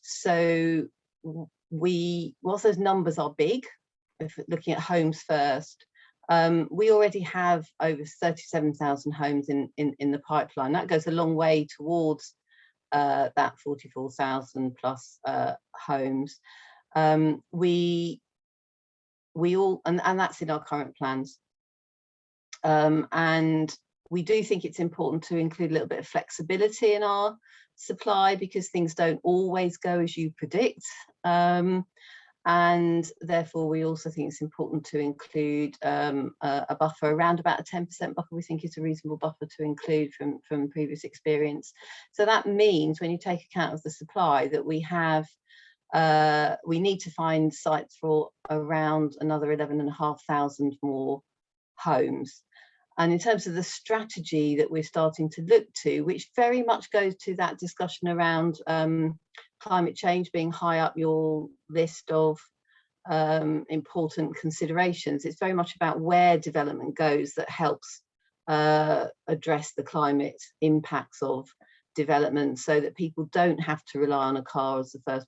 So whilst those numbers are big, if looking at homes first, we already have over 37,000 homes in the pipeline. That goes a long way towards that 44,000 plus homes. We all, and that's in our current plans. And we do think it's important to include a little bit of flexibility in our supply, because things don't always go as you predict. And therefore, we also think it's important to include a buffer around about a 10% buffer. We think is a reasonable buffer to include from previous experience. So that means when you take account of the supply that we have, we need to find sites for around another 11,500 more homes. And in terms of the strategy that we're starting to look to, which very much goes to that discussion around climate change being high up your list of important considerations, it's very much about where development goes that helps address the climate impacts of development, so that people don't have to rely on a car as the first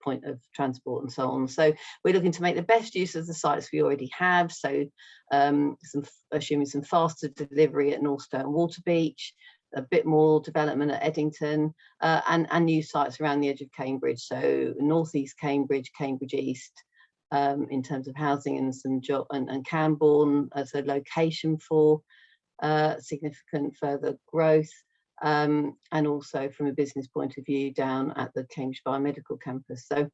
point of transport and so on. So we're looking to make the best use of the sites we already have. So assuming some faster delivery at Northstowe and Waterbeach, a bit more development at Eddington, and new sites around the edge of Cambridge. So northeast Cambridge, Cambridge East, in terms of housing, and some and Camborne as a location for significant further growth. And also from a business point of view down at the Cambridge Biomedical campus. So I'm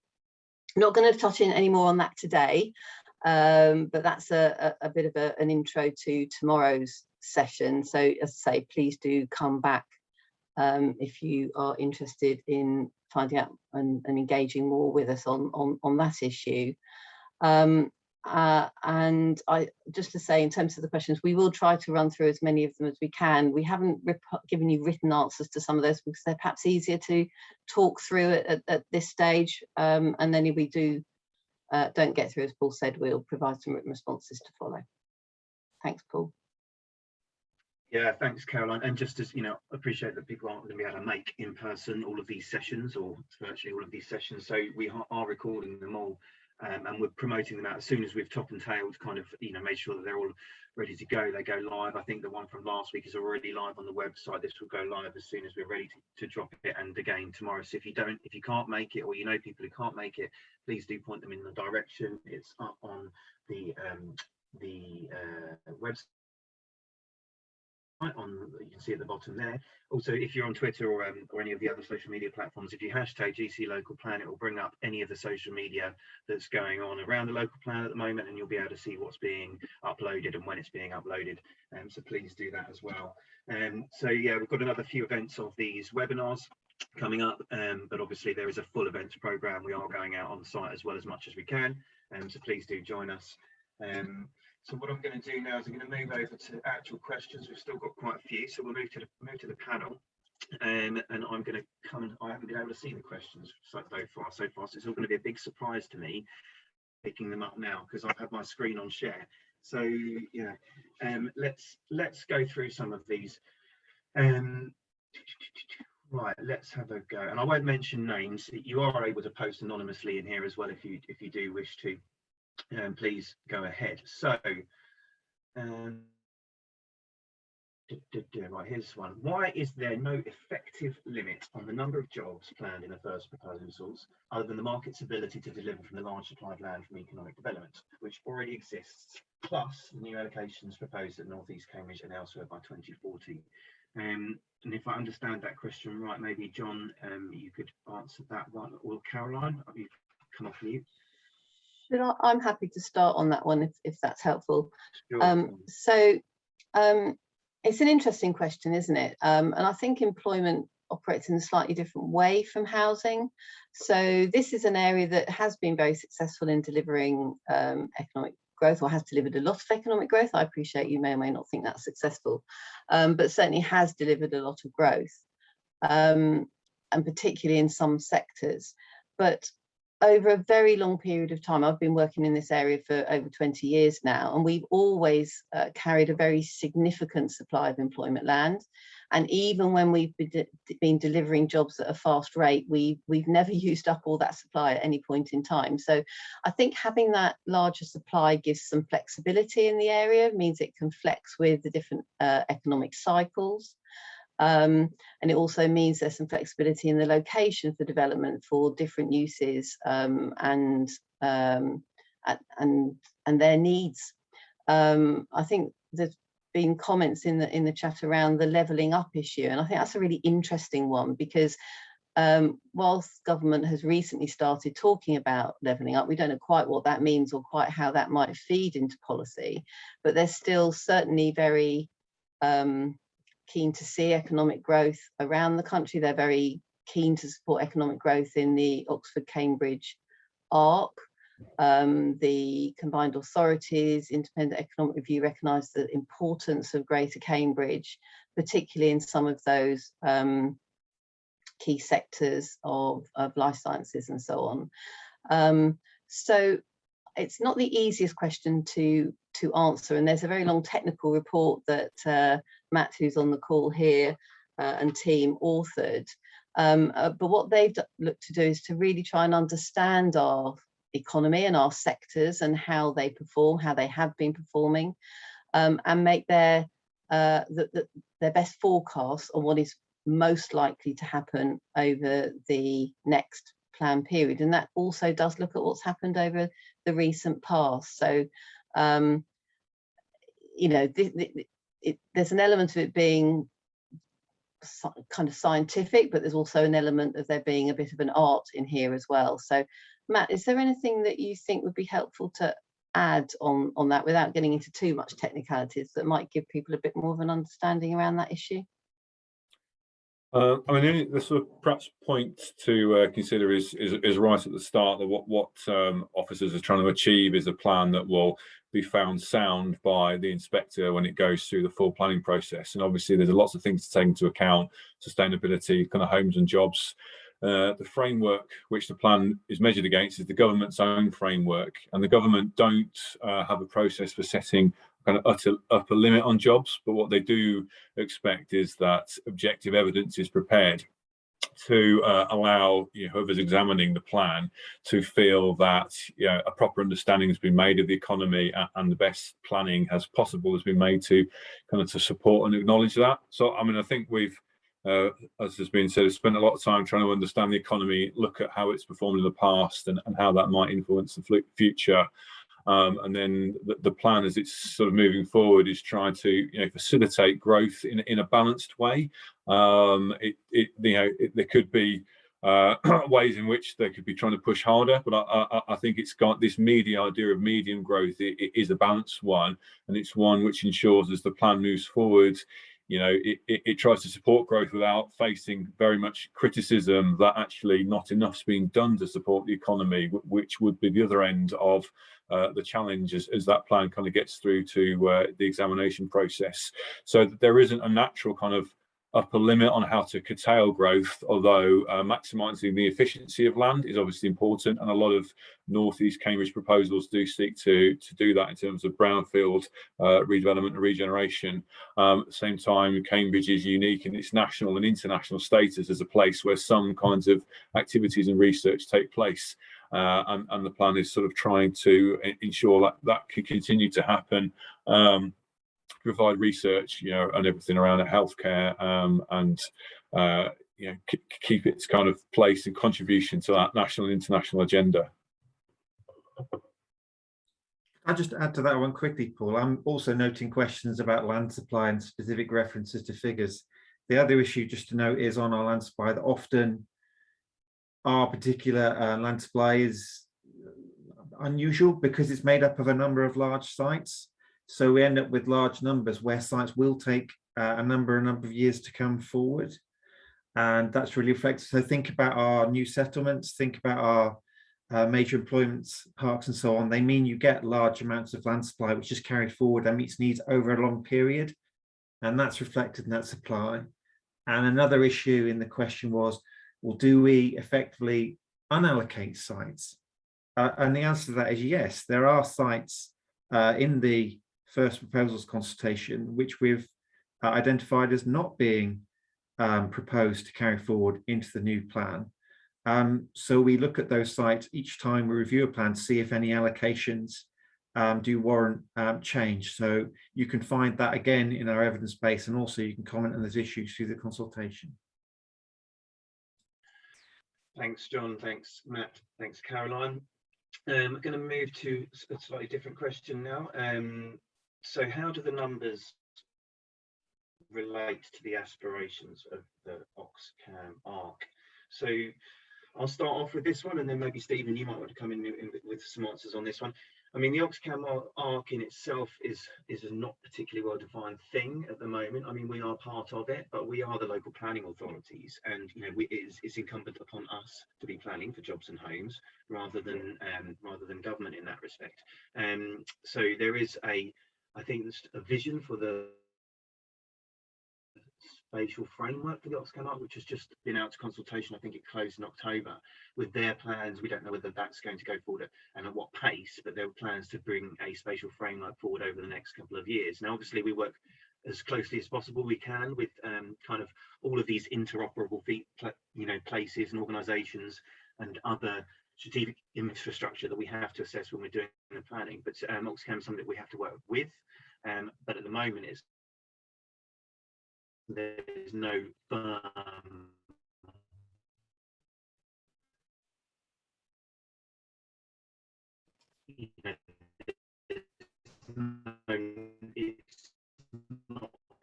not going to touch in any more on that today, but that's a bit of an intro to tomorrow's session. So as I say, please do come back if you are interested in finding out and engaging more with us on that issue. And just to say, in terms of the questions, we will try to run through as many of them as we can. We haven't given you written answers to some of those because they're perhaps easier to talk through at this stage, and then if we don't get through, as Paul said, we'll provide some written responses to follow. Thanks, Paul. Yeah, thanks, Caroline. And just as you know, appreciate that people aren't going to be able to make in person all of these sessions, or virtually all of these sessions, so we are recording them all. And we're promoting them out as soon as we've top and tailed, kind of, you know, made sure that they're all ready to go. They go live. I think the one from last week is already live on the website. This will go live as soon as we're ready to drop it, and again tomorrow. So if you can't make it, or you know people who can't make it, please do point them in the direction. It's up on the website you can see at the bottom there. Also, if you're on Twitter or any of the other social media platforms, if you hashtag GC local plan, it will bring up any of the social media that's going on around the local plan at the moment, and you'll be able to see what's being uploaded and when it's being uploaded. So please do that as well. So yeah, we've got another few events of these webinars coming up, but obviously there is a full events program. We are going out on site as well as much as we can, so please do join us. So what I'm going to do now is I'm going to move over to actual questions. We've still got quite a few, so we'll move to the panel, and I'm going to come and I haven't been able to see the questions so far. So it's all going to be a big surprise to me picking them up now because I've had my screen on share. So yeah, let's go through some of these. Right, let's have a go, and I won't mention names. You are able to post anonymously in here as well if you do wish to. Please go ahead. So right, here's one. Why is there no effective limit on the number of jobs planned in the first proposals other than the market's ability to deliver from the large supplied land from economic development, which already exists, plus the new allocations proposed at North East Cambridge and elsewhere by 2040? And if I understand that question right, maybe John, you could answer that one, or Caroline, have you come off mute? I'm happy to start on that one if that's helpful. Sure. It's an interesting question, isn't it? And I think employment operates in a slightly different way from housing. So this is an area that has been very successful in delivering economic growth, or has delivered a lot of economic growth. I appreciate you may or may not think that's successful, but certainly has delivered a lot of growth, and particularly in some sectors. But over a very long period of time, I've been working in this area for over 20 years now, and we've always carried a very significant supply of employment land. And even when we've been delivering jobs at a fast rate, we've never used up all that supply at any point in time. So I think having that larger supply gives some flexibility in the area, means it can flex with the different economic cycles. And it also means there's some flexibility in the location for development for different uses and their needs. I think there's been comments in the chat around the levelling up issue, and I think that's a really interesting one, because whilst government has recently started talking about levelling up, we don't know quite what that means or quite how that might feed into policy, but they're still certainly very keen to see economic growth around the country. They're very keen to support economic growth in the Oxford-Cambridge arc. The combined authorities, independent economic review, recognise the importance of Greater Cambridge, particularly in some of those key sectors of life sciences and so on. So it's not the easiest question to answer, and there's a very long technical report that Matt, who's on the call here, and team authored. But what they've looked to do is to really try and understand our economy and our sectors and how they perform, how they have been performing, and make their best forecast on what is most likely to happen over the next plan period. And that also does look at what's happened over the recent past. So you know, there's an element of it being kind of scientific, but there's also an element of there being a bit of an art in here as well. So Matt, is there anything that you think would be helpful to add on that without getting into too much technicalities that might give people a bit more of an understanding around that issue? I mean, the sort of perhaps point to consider is right at the start that what officers are trying to achieve is a plan that will be found sound by the inspector when it goes through the full planning process. And obviously, there's lots of things to take into account: sustainability, kind of homes and jobs. The framework which the plan is measured against is the government's own framework, and the government don't have a process for setting kind of upper limit on jobs, but what they do expect is that objective evidence is prepared to allow whoever's examining the plan to feel that a proper understanding has been made of the economy and the best planning as possible has been made to kind of to support and acknowledge that. So I mean, I think we've as has been said, spent a lot of time trying to understand the economy, look at how it's performed in the past and how that might influence the future. And then the plan as it's sort of moving forward is trying to facilitate growth in a balanced way. There could be ways in which they could be trying to push harder, but I think it's got this idea of medium growth. It is a balanced one, and it's one which ensures as the plan moves forward, it tries to support growth without facing very much criticism that actually not enough's being done to support the economy, which would be the other end of the challenge as that plan kind of gets through to the examination process. So that there isn't a natural kind of upper limit on how to curtail growth, although maximising the efficiency of land is obviously important, and a lot of northeast Cambridge proposals do seek to do that in terms of brownfield redevelopment and regeneration. At the same time, Cambridge is unique in its national and international status as a place where some kinds of activities and research take place, and the plan is sort of trying to ensure that can continue to happen. Provide research, and everything around healthcare, and keep its kind of place and contribution to that national and international agenda. I'll just add to that one quickly, Paul. I'm also noting questions about land supply and specific references to figures. The other issue just to note is on our land supply that often our particular land supply is unusual because it's made up of a number of large sites. So we end up with large numbers where sites will take a number of years to come forward. And that's really reflected. So think about our new settlements, think about our major employments, parks and so on. They mean you get large amounts of land supply, which is carried forward and meets needs over a long period. And that's reflected in that supply. And another issue in the question was, well, do we effectively unallocate sites? And the answer to that is yes. There are sites in the first proposals consultation, which we've identified as not being proposed to carry forward into the new plan. So we look at those sites each time we review a plan to see if any allocations do warrant change. So you can find that again in our evidence base, and also you can comment on those issues through the consultation. Thanks, John. Thanks, Matt. Thanks, Caroline. I'm going to move to a slightly different question now. So how do the numbers relate to the aspirations of the Oxcam ARC? So I'll start off with this one, and then maybe Stephen, you might want to come in with some answers on this one. I mean, the Oxcam ARC in itself is a not particularly well-defined thing at the moment. I mean, we are part of it, but we are the local planning authorities, and it's incumbent upon us to be planning for jobs and homes rather than government in that respect. So there is I think there's a vision for the spatial framework for the Oxcam ARC, which has just been out to consultation. I think it closed in October. With their plans, we don't know whether that's going to go forward and at what pace, but there are plans to bring a spatial framework forward over the next couple of years. Now, obviously, we work as closely as possible we can with kind of all of these interoperable places and organisations and other strategic infrastructure that we have to assess when we're doing the planning. But Oxcam is something that we have to work with, but at the moment there's no firm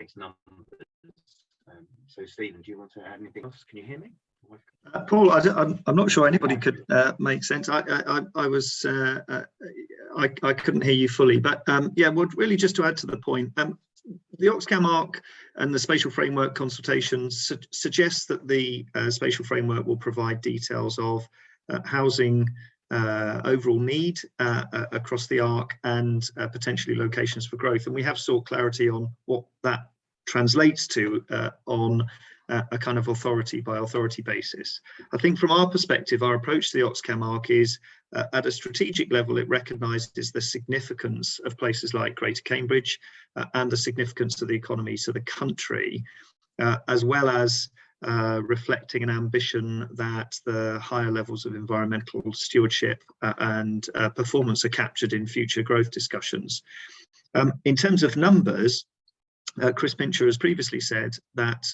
it's not numbers. So Stephen, do you want to add anything else? Can you hear me? Paul, I'm not sure anybody could make sense. I couldn't hear you fully, but yeah, well, really just to add to the point, the Oxcam ARC and the spatial framework consultation suggests that the spatial framework will provide details of housing overall need across the ARC and potentially locations for growth. And we have sought clarity on what that translates to on a kind of authority by authority basis. I think from our perspective, our approach to the Oxcam ARC is at a strategic level, it recognises the significance of places like Greater Cambridge and the significance of the economy, so the country, as well as reflecting an ambition that the higher levels of environmental stewardship and performance are captured in future growth discussions. In terms of numbers, Chris Pincher has previously said that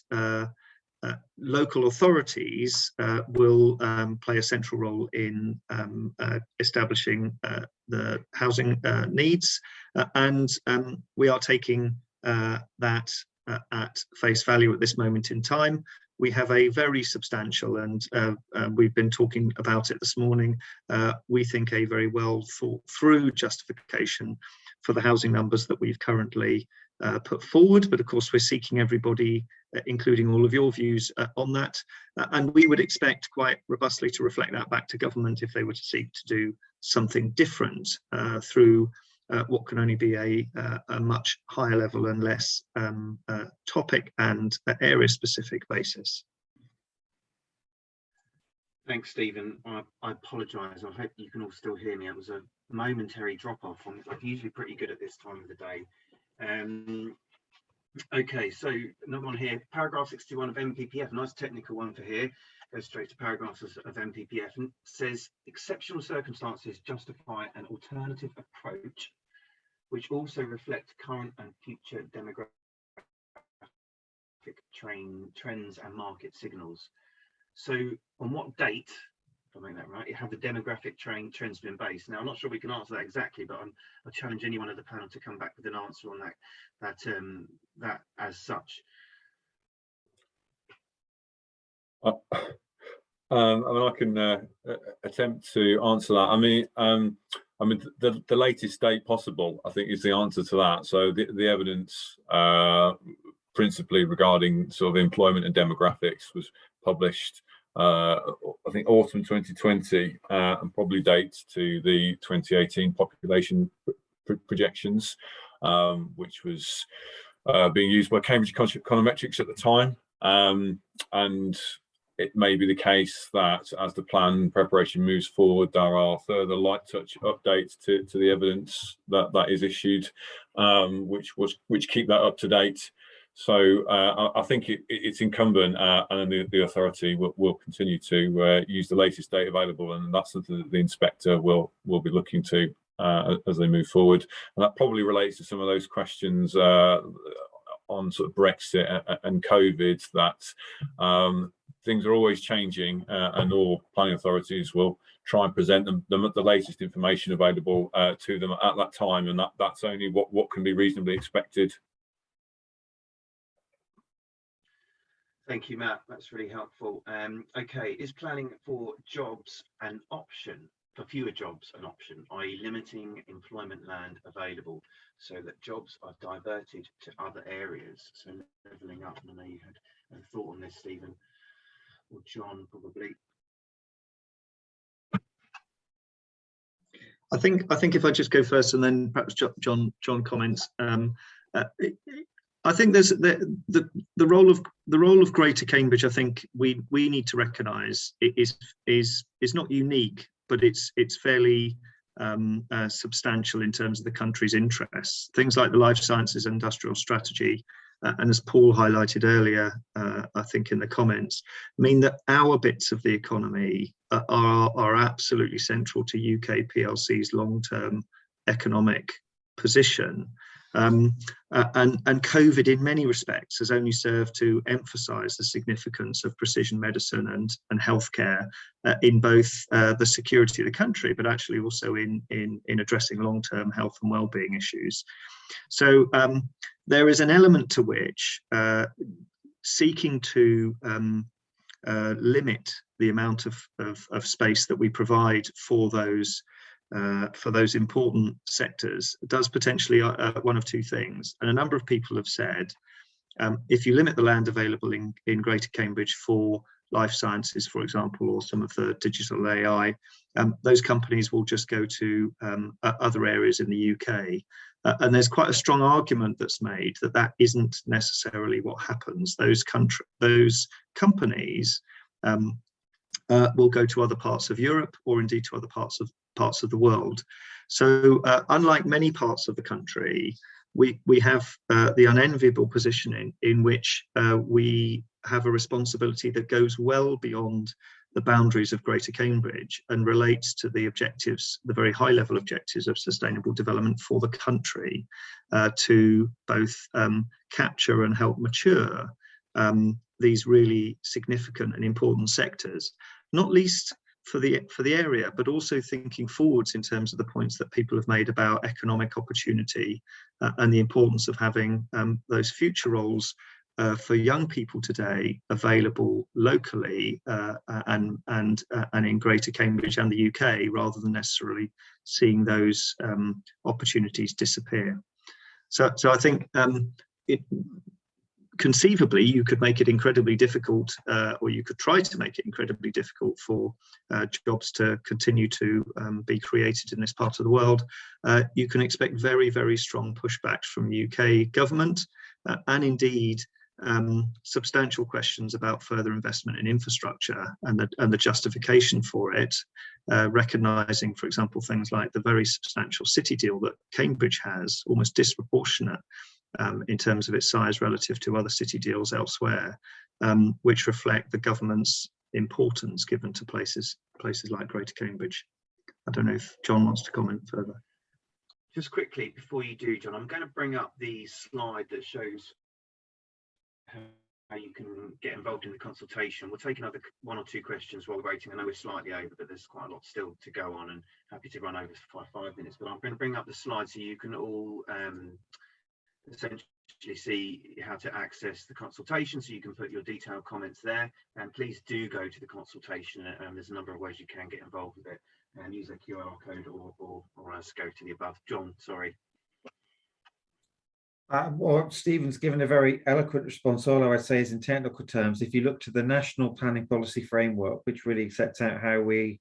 local authorities will play a central role in establishing the housing needs, and we are taking that at face value at this moment in time. We have a very substantial, and we've been talking about it this morning, we think a very well thought through justification for the housing numbers that we've currently put forward. But of course, we're seeking everybody, including all of your views on that. And we would expect quite robustly to reflect that back to government if they were to seek to do something different through what can only be a much higher level and less topic and area specific basis. Thanks, Stephen. I apologise. I hope you can all still hear me. It was a momentary drop off. I'm usually pretty good at this time of the day. Okay, so another one here, paragraph 61 of MPPF, nice technical one for here, goes straight to paragraphs of MPPF, and says exceptional circumstances justify an alternative approach which also reflect current and future demographic trends and market signals. So on what date, if I make that right, you have the demographic trends been based? Now, I'm not sure we can answer that exactly, but I challenge anyone of the panel to come back with an answer on that as such. I mean, I can attempt to answer that. I mean, the latest date possible, I think, is the answer to that. So the evidence, principally regarding sort of employment and demographics, was published, I think, autumn 2020, and probably dates to the 2018 population projections, which was being used by Cambridge Econometrics at the time. And it may be the case that as the plan preparation moves forward, there are further light touch updates to the evidence that is issued, which keep that up to date. So I think it's incumbent, and the authority will continue to use the latest data available, and that's something that the inspector will be looking to as they move forward. And that probably relates to some of those questions on sort of Brexit and COVID, that things are always changing, and all planning authorities will try and present them the latest information available to them at that time, and that's only what can be reasonably expected. Thank you, Matt. That's really helpful. Okay, is planning for jobs an option, for fewer jobs an option, i.e. limiting employment land available so that jobs are diverted to other areas? So levelling up. I know you had a thought on this, Stephen, or John, probably. I think if I just go first and then perhaps John comments. I think there's the role of Greater Cambridge. I think we need to recognise is not unique, but it's fairly substantial in terms of the country's interests. Things like the life sciences industrial strategy, and as Paul highlighted earlier, I think in the comments, mean that our bits of the economy are absolutely central to UK PLC's long-term economic position. And COVID in many respects has only served to emphasise the significance of precision medicine and healthcare in both the security of the country, but actually also in addressing long-term health and well-being issues. So there is an element to which seeking to limit the amount of space that we provide for those important sectors does potentially one of two things. And a number of people have said, if you limit the land available in Greater Cambridge for life sciences, for example, or some of the digital AI, those companies will just go to other areas in the UK. And there's quite a strong argument that's made that isn't necessarily what happens. Those companies will go to other parts of Europe, or indeed to other parts of the world. So unlike many parts of the country, we have the unenviable position in which we have a responsibility that goes well beyond the boundaries of Greater Cambridge and relates to the objectives, the very high level objectives of sustainable development for the country, to both capture and help mature these really significant and important sectors, not least for the area, but also thinking forwards in terms of the points that people have made about economic opportunity and the importance of having those future roles for young people today available locally and in Greater Cambridge and the UK, rather than necessarily seeing those opportunities disappear. So I think conceivably you could make it incredibly difficult, or you could try to make it incredibly difficult for jobs to continue to be created in this part of the world. You can expect very, very strong pushbacks from UK government and indeed substantial questions about further investment in infrastructure and the justification for it, recognising, for example, things like the very substantial city deal that Cambridge has, almost disproportionate in terms of its size relative to other city deals elsewhere, which reflect the government's importance given to places like Greater Cambridge. I don't know if John wants to comment further. Just quickly, before you do, John, I'm going to bring up the slide that shows how you can get involved in the consultation. We'll take another 1 or 2 questions while we're waiting. I know we're slightly over, but there's quite a lot still to go on, and happy to run over for 5 minutes. But I'm going to bring up the slide so you can all essentially see how to access the consultation, so you can put your detailed comments there. And please do go to the consultation. There's a number of ways you can get involved with it, and use a QR code or else go to the above. John, sorry. Well, Stephen's given a very eloquent response. All I would say is, in technical terms, if you look to the National Planning Policy Framework, which really sets out how we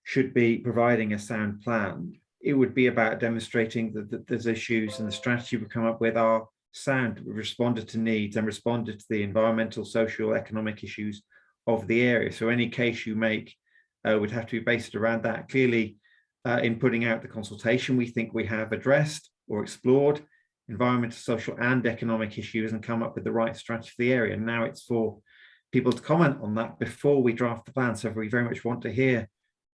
should be providing a sound plan, it would be about demonstrating that there's issues and the strategy we come up with are sound, responded to needs and responded to the environmental, social, economic issues of the area. So any case you make would have to be based around that. Clearly, in putting out the consultation, we think we have addressed or explored environmental, social and economic issues and come up with the right strategy for the area. And now it's for people to comment on that before we draft the plan. So we very much want to hear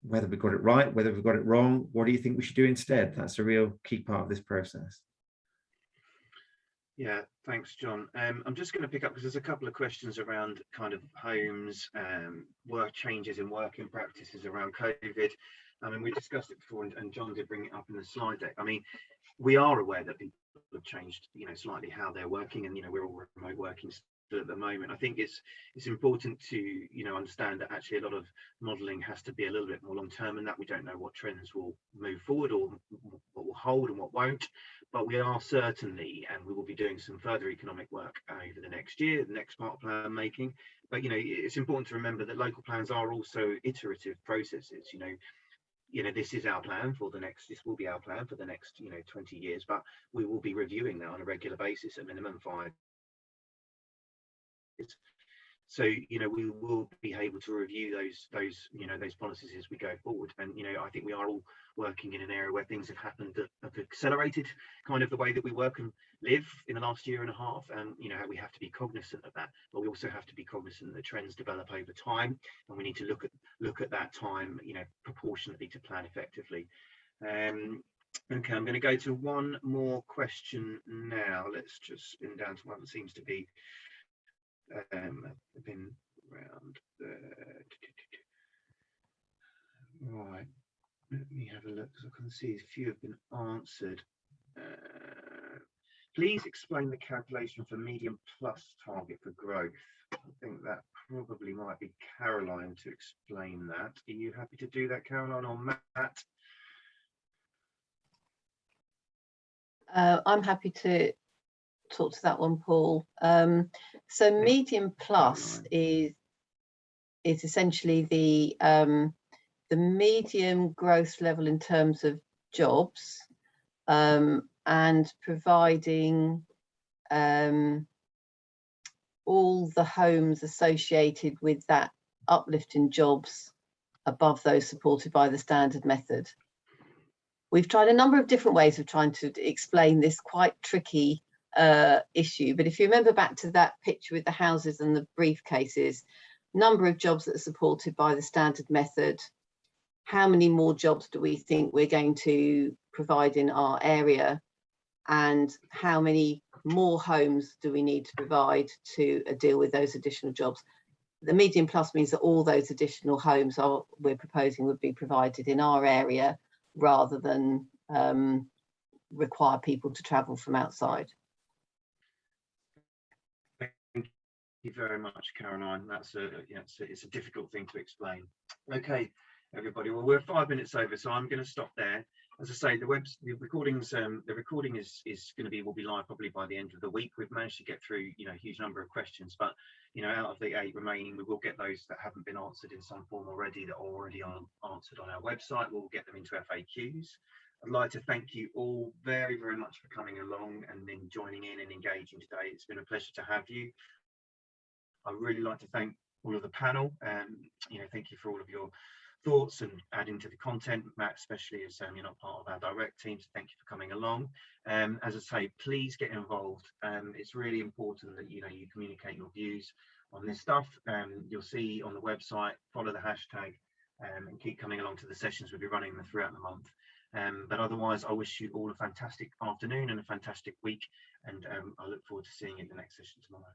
whether we got it right, whether we got it wrong. What do you think we should do instead? That's a real key part of this process. Yeah, thanks, John. I'm just going to pick up because there's a couple of questions around kind of homes, work changes in working practices around COVID. I mean, we discussed it before, and John did bring it up in the slide deck. I mean, we are aware that people have changed, slightly how they're working, and we're all remote working still at the moment. I think it's important to understand that actually a lot of modelling has to be a little bit more long term, and that we don't know what trends will move forward or what will hold and what won't. But we are certainly, and we will be doing some further economic work over the next year, the next part of plan making. But it's important to remember that local plans are also iterative processes. This is our plan for the next, this will be our plan for the next 20 years, but we will be reviewing that on a regular basis, at minimum 5 years. So we will be able to review those policies as we go forward. And I think we are all working in an area where things have happened that have accelerated kind of the way that we work and live in the last year and a half, and we have to be cognizant of that. But we also have to be cognizant that trends develop over time, and we need to look at that time proportionately to plan effectively. Okay, I'm going to go to one more question now. Let's just spin down to one that seems to be been around right. Let me have a look, because I can see a few have been answered. Please explain the calculation for medium plus target for growth. I think that probably might be Caroline to explain that. Are you happy to do that, Caroline, or Matt? I'm happy to talk to that one, Paul. So medium plus is essentially the medium growth level in terms of jobs, and providing all the homes associated with that uplift in jobs above those supported by the standard method. We've tried a number of different ways of trying to explain this quite tricky issue, but if you remember back to that picture with the houses and the briefcases, number of jobs that are supported by the standard method, how many more jobs do we think we're going to provide in our area, and how many more homes do we need to provide to deal with those additional jobs. The medium plus means that all those additional homes we're proposing would be provided in our area rather than require people to travel from outside. Thank you very much, Caroline. That's it's a difficult thing to explain. Okay, everybody. Well, we're 5 minutes over, so I'm going to stop there. As I say, the recording is will be live probably by the end of the week. We've managed to get through a huge number of questions, but out of the 8 remaining, we will get those that haven't been answered in some form already, that are already answered on our website. We'll get them into FAQs. I'd like to thank you all very, very much for coming along and then joining in and engaging today. It's been a pleasure to have you. I'd really like to thank all of the panel, and thank you for all of your thoughts and adding to the content. Matt, especially, as you're not part of our direct team, so thank you for coming along. As I say, please get involved. It's really important that you communicate your views on this stuff. You'll see on the website, follow the hashtag, and keep coming along to the sessions we'll be running throughout the month. But otherwise, I wish you all a fantastic afternoon and a fantastic week, and I look forward to seeing you in the next session tomorrow.